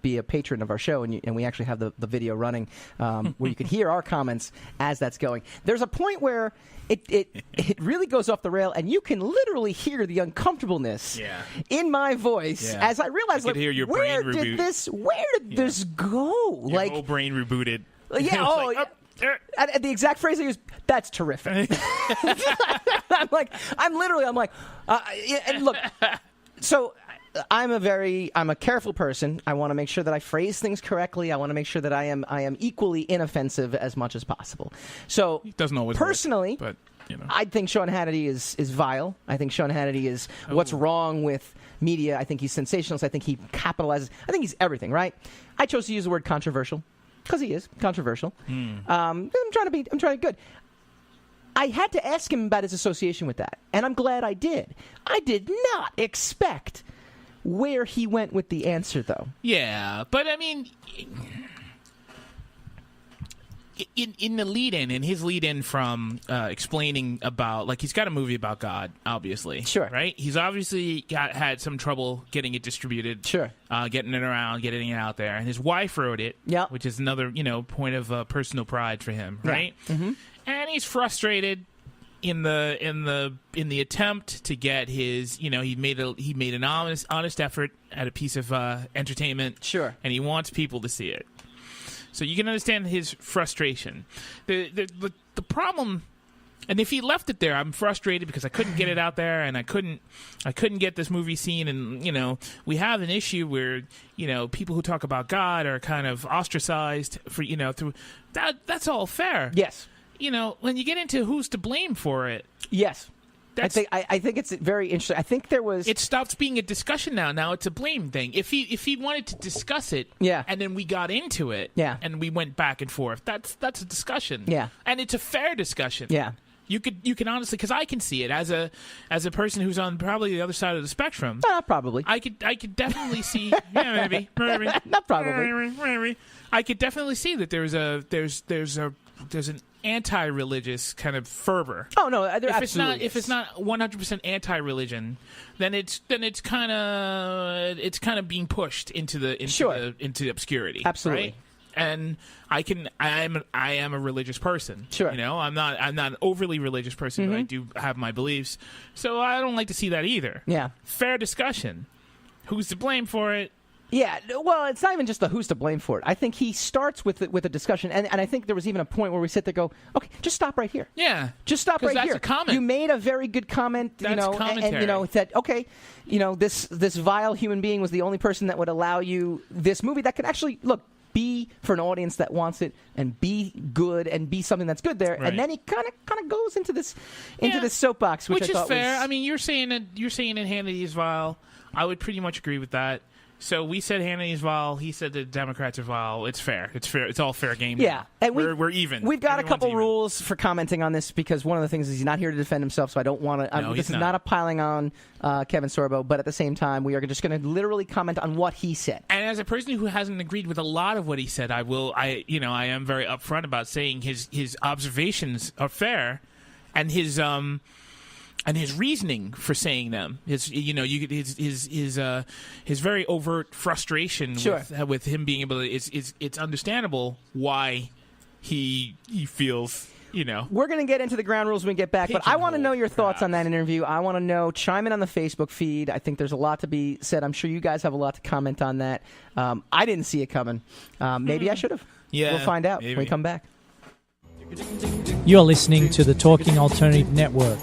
be a patron of our show, and we actually have the video running where you can hear our comments as that's going. There's a point where it really goes off the rail, and you can literally hear the uncomfortableness in my voice as I realize, I could hear your where brain did reboot. this go? Your whole brain rebooted. Yeah. And the exact phrase I used, that's terrific. I'm like, and look, so I'm a careful person. I want to make sure that I phrase things correctly. I want to make sure that I am equally inoffensive as much as possible. So it doesn't always personally, work, but I think Sean Hannity is vile. I think Sean Hannity is what's wrong with media. I think he's sensationalist. I think he capitalizes. I think he's everything, right? I chose to use the word controversial. Because he is controversial. I'm trying to be good. I had to ask him about his association with that, and I'm glad I did. I did not expect where he went with the answer, though. Yeah, but I mean, in the lead-in, in his lead-in from explaining about, like, he's got a movie about God, obviously. Sure. Right? He's obviously had some trouble getting it distributed. Sure. Getting it around, getting it out there. And his wife wrote it, which is another, point of personal pride for him, right? Yeah. Mm-hmm. And he's frustrated in the attempt to get his, he made an honest effort at a piece of entertainment. Sure. And he wants people to see it. So you can understand his frustration. The problem, and if he left it there, I'm frustrated because I couldn't get it out there, and I couldn't get this movie seen. And we have an issue where people who talk about God are kind of ostracized for through that. That's all fair. Yes. When you get into who's to blame for it. Yes. I think it's very interesting. I think there was. It stops being a discussion now. Now it's a blame thing. If he wanted to discuss it, and then we got into it, and we went back and forth, that's a discussion, and it's a fair discussion, You can honestly, because I can see it as a person who's on probably the other side of the spectrum. Probably. I could definitely see. maybe. Not probably. I could definitely see that there's an anti-religious kind of fervor. Oh no, if it's not 100% anti-religion, then it's kind of being pushed into obscurity. Absolutely. Right? And I am a religious person. Sure. I'm not an overly religious person, but I do have my beliefs. So I don't like to see that either. Yeah. Fair discussion. Who's to blame for it? Yeah, well, it's not even just the who's to blame for it. I think he starts with a discussion, and I think there was even a point where we sit there and go, okay, just stop right here. Yeah. Just stop right that's here. A comment. You made a very good comment, That's commentary. and said, okay, this vile human being was the only person that would allow you this movie that could actually, be for an audience that wants it and be good and be something that's good there. Right. And then he kind of goes into this soapbox, which I is thought fair. was... I mean, you're saying in Hannity is vile. I would pretty much agree with that. So we said Hannity is vile. He said the Democrats are vile. It's fair. It's fair. It's all fair game. Yeah, and we're even. We've got Everyone's a couple even. rules for commenting on this because one of the things is he's not here to defend himself, so I don't want to. This is not a piling on Kevin Sorbo, but at the same time, we are just going to literally comment on what he said. And as a person who hasn't agreed with a lot of what he said, I am very upfront about saying his observations are fair, and his reasoning for saying them, his very overt frustration with him being able to, it's understandable why he feels We're going to get into the ground rules when we get back, but I want to know your thoughts on that interview. I want to know, chime in on the Facebook feed. I think there's a lot to be said. I'm sure you guys have a lot to comment on that. I didn't see it coming. Maybe I should have. Yeah, we'll find out when we come back. You're listening to the Talking Alternative Network.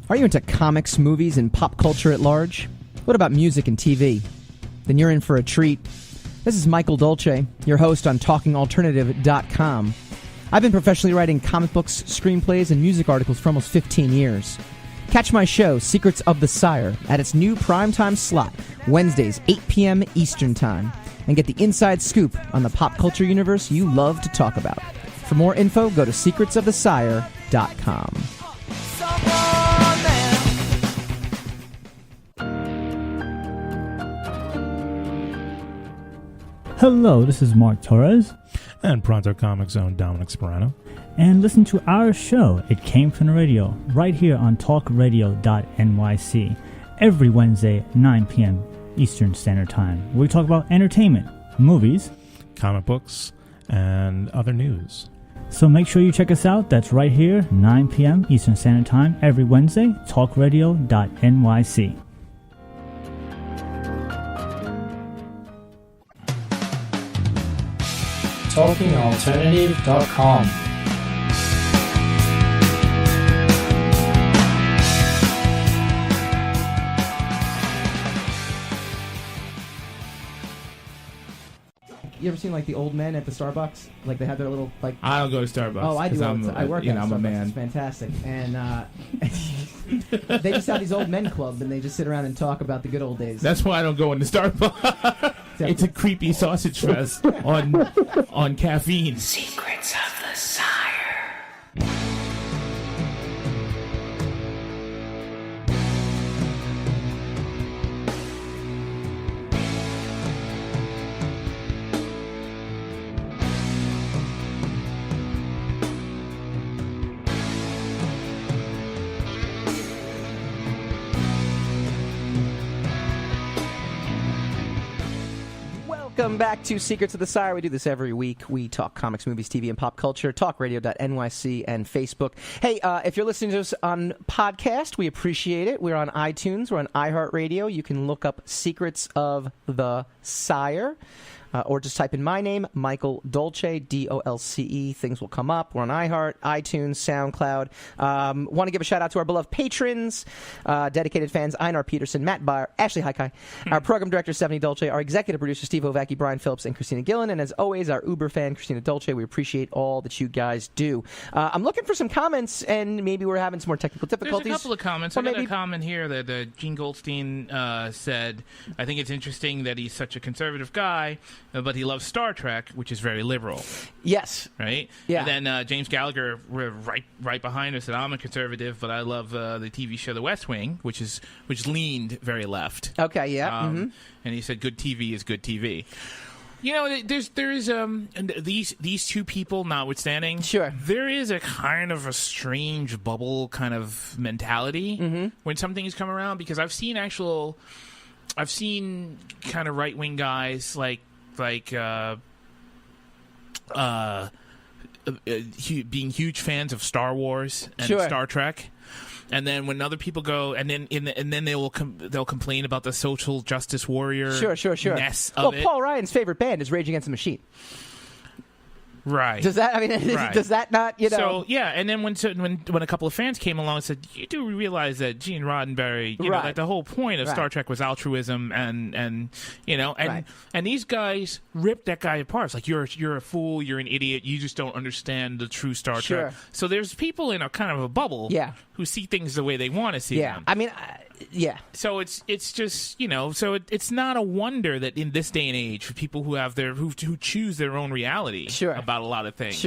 Are you into comics, movies, and pop culture at large? What about music and TV? Then you're in for a treat. This is Michael Dolce, your host on TalkingAlternative.com. I've been professionally writing comic books, screenplays, and music articles for almost 15 years. Catch my show, Secrets of the Sire, at its new primetime slot, Wednesdays, 8 p.m. Eastern Time, and get the inside scoop on the pop culture universe you love to talk about. For more info, go to secretsofthesire.com. Hello, this is Mark Torres. And Pronto Comics own Dominic Sperano. And listen to our show, It Came From the Radio, right here on talkradio.nyc, every Wednesday, 9 p.m. Eastern Standard Time, where we talk about entertainment, movies, comic books, and other news. So make sure you check us out. That's right here, 9 p.m. Eastern Standard Time, every Wednesday, talkradio.nyc. TalkingAlternative.com. You ever seen like the old men at the Starbucks? Like they have their little like. I don't go to Starbucks. Oh, I do. I work at I'm Starbucks. a man. It's fantastic, and they just have these old men club, and they just sit around and talk about the good old days. That's why I don't go into Starbucks. It's a creepy sausage fest on caffeine. Secrets of the Sire. Welcome back to Secrets of the Sire. We do this every week. We talk comics, movies, TV, and pop culture. Talkradio.nyc and Facebook. Hey, if you're listening to us on podcast, we appreciate it. We're on iTunes. We're on iHeartRadio. You can look up Secrets of the Sire. Or just type in my name, Michael Dolce, D-O-L-C-E. Things will come up. We're on iHeart, iTunes, SoundCloud. Want to give a shout-out to our beloved patrons, dedicated fans, Einar Peterson, Matt Byer, Ashley Haikai, our program director, Stephanie Dolce, our executive producer, Steve Ovacki, Brian Phillips, and Christina Gillen, and as always, our Uber fan, Christina Dolce. We appreciate all that you guys do. I'm looking for some comments, and maybe we're having some more technical difficulties. There's a couple of comments. Or I got maybe a comment here that Gene Goldstein said, I think it's interesting that he's such a conservative guy, but he loves Star Trek, which is very liberal. Yes. Right? Yeah. And then James Gallagher, right behind us, said, I'm a conservative, but I love the TV show The West Wing, which leaned very left. Okay, yeah. And he said, good TV is good TV. You know, there is these two people notwithstanding. Sure, there is a kind of a strange bubble kind of mentality when something's come around, because I've seen kind of right wing guys like being huge fans of Star Wars and Star Trek. And then when other people go, and then they'll complain about the social justice warrior ness of it. Paul Ryan's favorite band is Rage Against the Machine. Right. Does that? I mean, right. Does that not? You know. So yeah, and then when a couple of fans came along and said, "You do realize that Gene Roddenberry, you know, that the whole point of Star Trek was altruism, and you know, and these guys ripped that guy apart. It's like you're a fool, you're an idiot, you just don't understand the true Star Trek. So there's people in a kind of a bubble, who see things the way they want to see them. I mean. So it's just, you know, so it's not a wonder that in this day and age, for people who have who choose their own reality about a lot of things,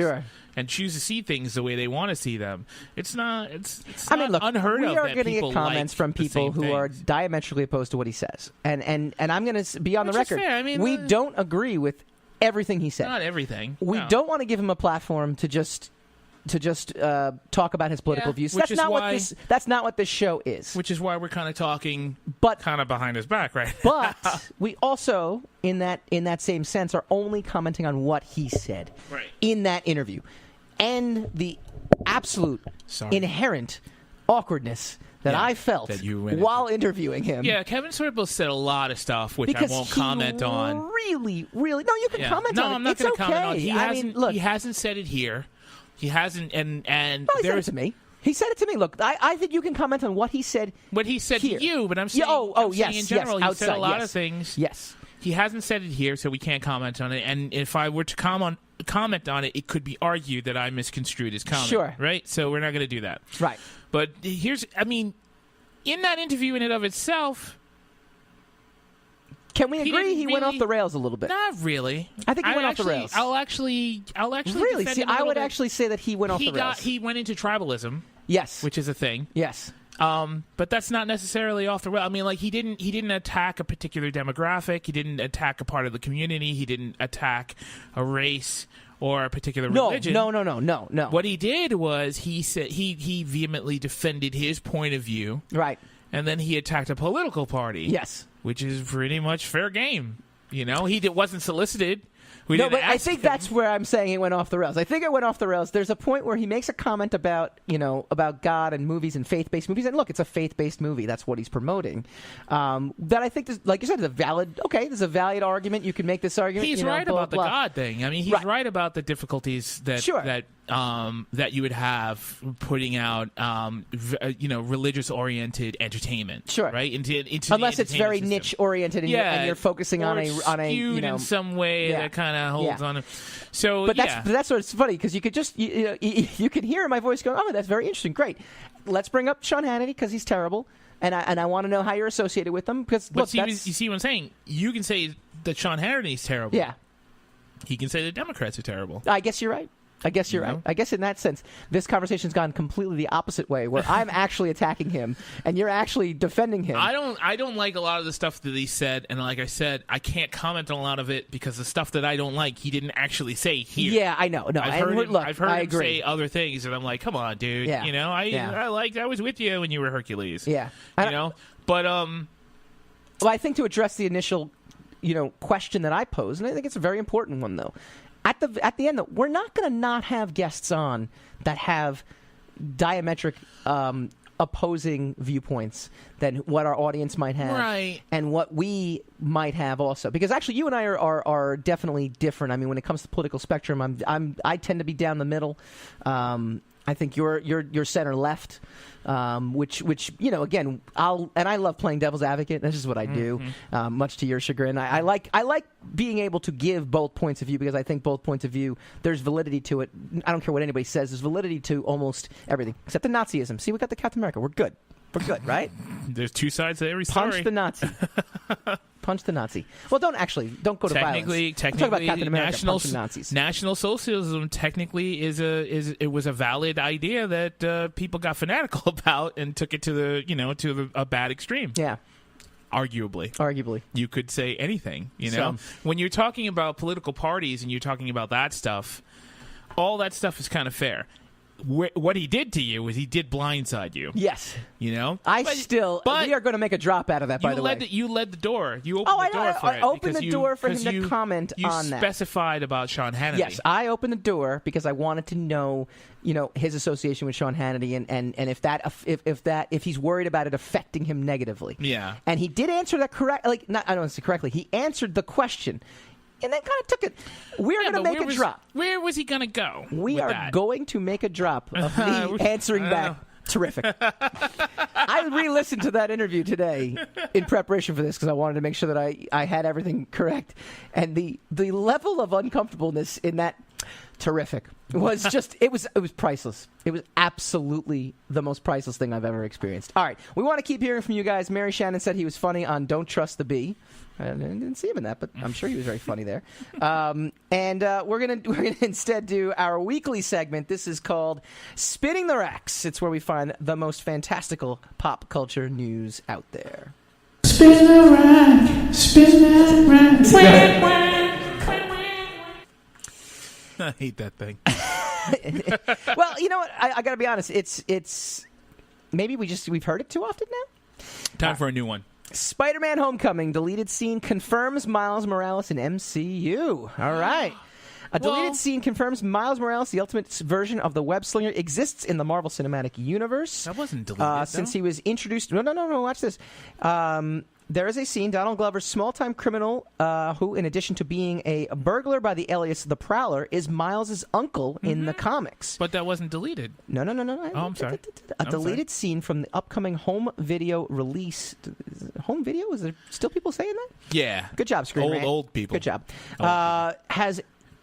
and choose to see things the way they want to see them, it's not unheard of. We are going to get comments from people who are diametrically opposed to what he says, and I'm going to be on the record. Fair. I mean, we don't agree with everything he said. Not everything. We don't want to give him a platform to just talk about his political views. which That's is not why- that's not what this show is. Which is why we're kind of talking, kind of behind his back, right? But we also, in that same sense, are only commenting on what he said in that interview, and the absolute inherent awkwardness that I felt that you went while interviewing him. Yeah, Kevin Sorbo said a lot of stuff which because I won't he comment on. Really, no, you can comment on it. I'm not It's going to comment on it. okay. He hasn't said it here. He hasn't, and he said it to me. He said it to me. Look, I think you can comment on what he said. What he said here. to you, but I'm saying, yes, in general, yes, he said a outside, lot yes. of things. Yes. He hasn't said it here, so we can't comment on it. And if I were to comment on it, it could be argued that I misconstrued his comment. Sure. Right? So we're not going to do that. Right. But in that interview in and of itself, can we he agree didn't he went off the rails a little bit? Not really. I think he went off the rails. I'll actually really. defend See, him a I little would bit. actually say that he went off the rails. He went into tribalism. Yes. Which is a thing. Yes. But that's not necessarily off the rail. I mean, like he didn't attack a particular demographic. He didn't attack a part of the community. He didn't attack a race or a particular religion. No. What he did was he said he vehemently defended his point of view. Right. And then he attacked a political party. Yes. Which is pretty much fair game. You know, wasn't solicited. But I think that's where I'm saying it went off the rails. I think it went off the rails. There's a point where he makes a comment about God and movies and faith-based movies. And look, it's a faith-based movie. That's what he's promoting. That I think, like you said, is a valid. Okay, there's a valid argument. You can make this argument. He's right about the God thing. I mean, he's right about the difficulties that that you would have putting out religious-oriented entertainment. Sure. Right. Into unless it's very niche-oriented and you're focusing on a skewed in some way that kind of holds on. So, but that's what's funny because you could just you could hear my voice going, oh, that's very interesting, great. Let's bring up Sean Hannity because he's terrible, and I want to know how you're associated with him because you see what I'm saying? You can say that Sean Hannity's terrible. Yeah, he can say the Democrats are terrible. I guess you're right. I guess you're right. I guess in that sense, this conversation's gone completely the opposite way, where I'm actually attacking him and you're actually defending him. I don't like a lot of the stuff that he said, and like I said, I can't comment on a lot of it because the stuff that I don't like, he didn't actually say here. Yeah, I know. No, I've heard him agree. say other things, and I'm like, come on, dude. Yeah. I was with you when you were Hercules. Yeah, but well, I think to address the initial, question that I posed, and I think it's a very important one though. At the end, though, we're not going to not have guests on that have diametric opposing viewpoints than what our audience might have, right? And what we might have also, because actually, you and I are definitely different. I mean, when it comes to political spectrum, I tend to be down the middle. I think you're center left, which again, I love playing devil's advocate. This is what I do, much to your chagrin. I like being able to give both points of view because I think both points of view, there's validity to it. I don't care what anybody says. There's validity to almost everything except the Nazism. See, we got the Captain America. We're good. We're good, right? There's two sides to every story. Punch the Nazi. Punch the Nazi. Well, don't go to violence. Technically, talk about Captain America. Punch the Nazis. National Socialism technically it was a valid idea that people got fanatical about and took it to a bad extreme. Yeah. Arguably, you could say anything. When you're talking about political parties and you're talking about that stuff, all that stuff is kind of fair. What he did to you was he did blindside you. Yes. We are going to make a drop out of that, by the way. You led the door. You opened the door for it. I opened the door for him to comment on that. You specified about Sean Hannity. Yes, I opened the door because I wanted to know, his association with Sean Hannity and if he's worried about it affecting him negatively. Yeah. And he did answer that correctly. I don't say correctly. He answered the question. And then kind of took it. We're going to make a drop. Where was he going to go? We are going to make a drop of me answering back. Terrific. I re-listened to that interview today in preparation for this because I wanted to make sure that I had everything correct. And the level of uncomfortableness in that terrific was just it was priceless. It was absolutely the most priceless thing I've ever experienced. All right, we want to keep hearing from you guys. Mary Shannon said he was funny on Don't Trust the Bee. I didn't see him in that, but I'm sure he was very funny there. And we're gonna instead do our weekly segment. This is called Spinning the Racks. It's where we find the most fantastical pop culture news out there. Spin the rack, spin that rack. I hate that thing. Well, you know what? I got to be honest. It's maybe we've heard it too often now. Time for a new one. Spider-Man: Homecoming deleted scene confirms Miles Morales in MCU. All right. A deleted scene confirms Miles Morales, the ultimate version of the web slinger, exists in the Marvel Cinematic Universe. That wasn't deleted, since he was introduced. No. Watch this. There is a scene, Donald Glover's small-time criminal, who, in addition to being a burglar by the alias The Prowler, is Miles' uncle in the comics. But that wasn't deleted. No. Oh, I'm sorry. A deleted scene from the upcoming home video release. Home video? Is there still people saying that? Yeah. Good job, Screen Rant. Old people. Good job. Has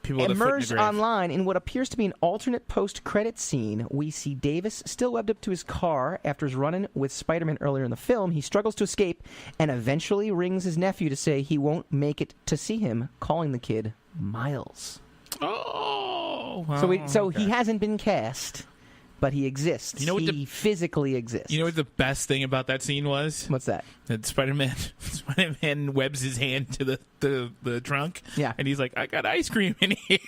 emerged online in what appears to be an alternate post-credit scene. We see Davis still webbed up to his car after his run-in with Spider-Man earlier in the film. He struggles to escape and eventually rings his nephew to say he won't make it to see him, calling the kid Miles. Oh. Well, So he hasn't been cast, but he exists. You know what he physically exists. You know what the best thing about that scene was? What's that? That Spider-Man webs his hand to the trunk. Yeah. And he's like, I got ice cream in here.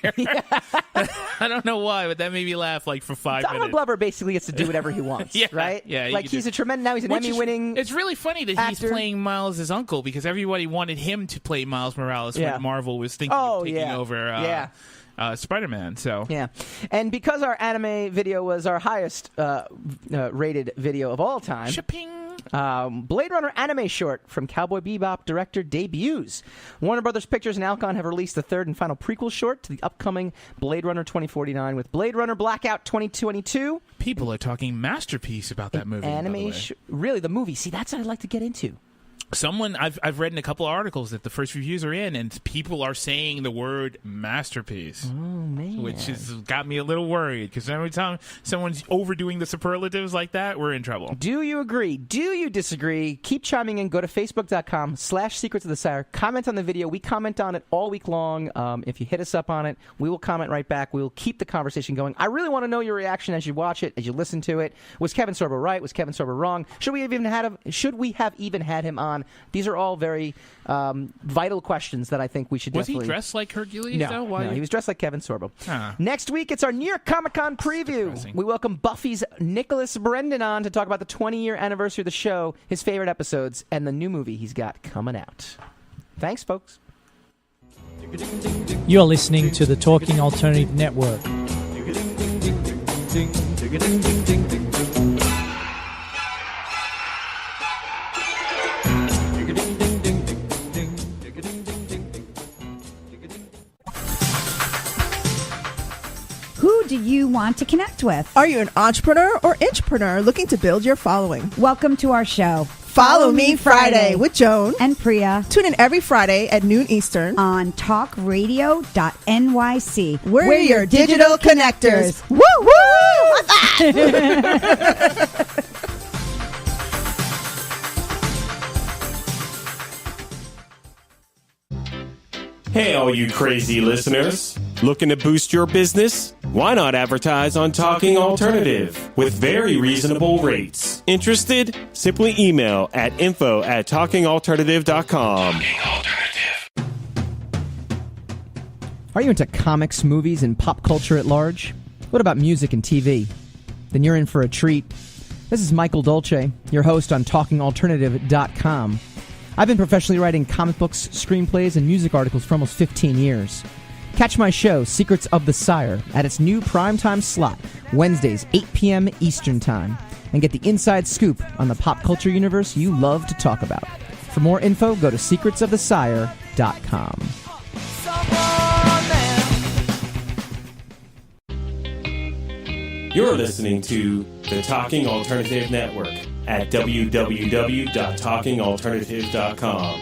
I don't know why, but that made me laugh like for 5 minutes. Donald Glover basically gets to do whatever he wants, right? Yeah. Like he's an Emmy-winning It's really funny that he's playing Miles' uncle because everybody wanted him to play Miles Morales when Marvel was thinking of taking over Spider-Man. So yeah, and because our anime video was our highest rated video of all time, Blade Runner anime short from Cowboy Bebop director debuts. Warner Brothers Pictures and Alcon have released the third and final prequel short to the upcoming Blade Runner 2049 with Blade Runner Blackout 2022. People are talking masterpiece about that movie. Really, the movie. See, that's what I'd like to get into. I've read in a couple of articles that the first reviews are in, and people are saying the word masterpiece. Oh, man. Which has got me a little worried, because every time someone's overdoing the superlatives like that, we're in trouble. Do you agree? Do you disagree? Keep chiming in. Go to Facebook.com/Secrets of the Sire. Comment on the video. We comment on it all week long. If you hit us up on it, we will comment right back. We will keep the conversation going. I really want to know your reaction as you watch it, as you listen to it. Was Kevin Sorbo right? Was Kevin Sorbo wrong? Should we have even had him on? These are all very vital questions that I think we should definitely... Was he dressed like Hercules, though? No, he was dressed like Kevin Sorbo. Next week, it's our New York Comic-Con preview. We welcome Buffy's Nicholas Brendan on to talk about the 20-year anniversary of the show, his favorite episodes, and the new movie he's got coming out. Thanks, folks. You're listening to the Talking Alternative Network. Who do you want to connect with? Are you an entrepreneur or intrapreneur looking to build your following? Welcome to our show. Follow Me Friday with Joan and Priya. Tune in every Friday at noon Eastern on talkradio.nyc. We're your digital connectors. Woo woo! Hey, all you crazy listeners. Looking to boost your business? Why not advertise on Talking Alternative with very reasonable rates? Interested? Simply email at info@talkingalternative.com. Are you into comics, movies, and pop culture at large? What about music and TV? Then you're in for a treat. This is Michael Dolce, your host on talkingalternative.com. I've been professionally writing comic books, screenplays, and music articles for almost 15 years. Catch my show, Secrets of the Sire, at its new primetime slot, Wednesdays, 8 p.m. Eastern Time, and get the inside scoop on the pop culture universe you love to talk about. For more info, go to secretsofthesire.com. You're listening to the Talking Alternative Network at www.talkingalternative.com.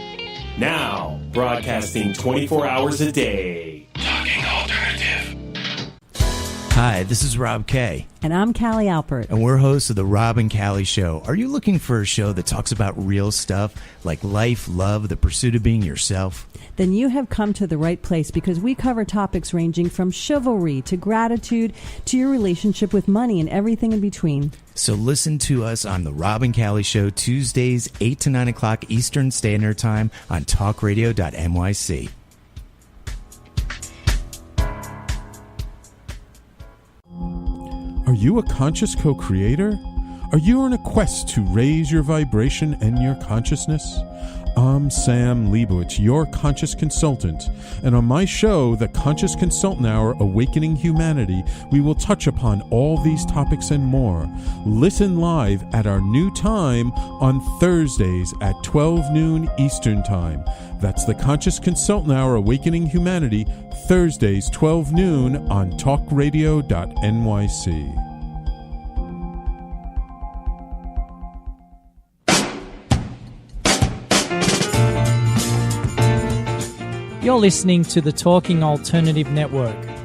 Now, broadcasting 24 hours a day. Talking Alternative. Hi, this is Rob Kay. And I'm Callie Alpert. And we're hosts of The Rob and Callie Show. Are you looking for a show that talks about real stuff like life, love, the pursuit of being yourself? Then you have come to the right place, because we cover topics ranging from chivalry to gratitude to your relationship with money and everything in between. So listen to us on The Rob and Callie Show, Tuesdays, 8 to 9 o'clock Eastern Standard Time on talkradio.nyc. Are you a conscious co-creator? Are you on a quest to raise your vibration and your consciousness? I'm Sam Leibowitz, your conscious consultant, and on my show, The Conscious Consultant Hour, Awakening Humanity, we will touch upon all these topics and more. Listen live at our new time on Thursdays at 12 noon Eastern Time. That's The Conscious Consultant Hour, Awakening Humanity, Thursdays 12 noon on talkradio.nyc. You're listening to the Talking Alternative Network.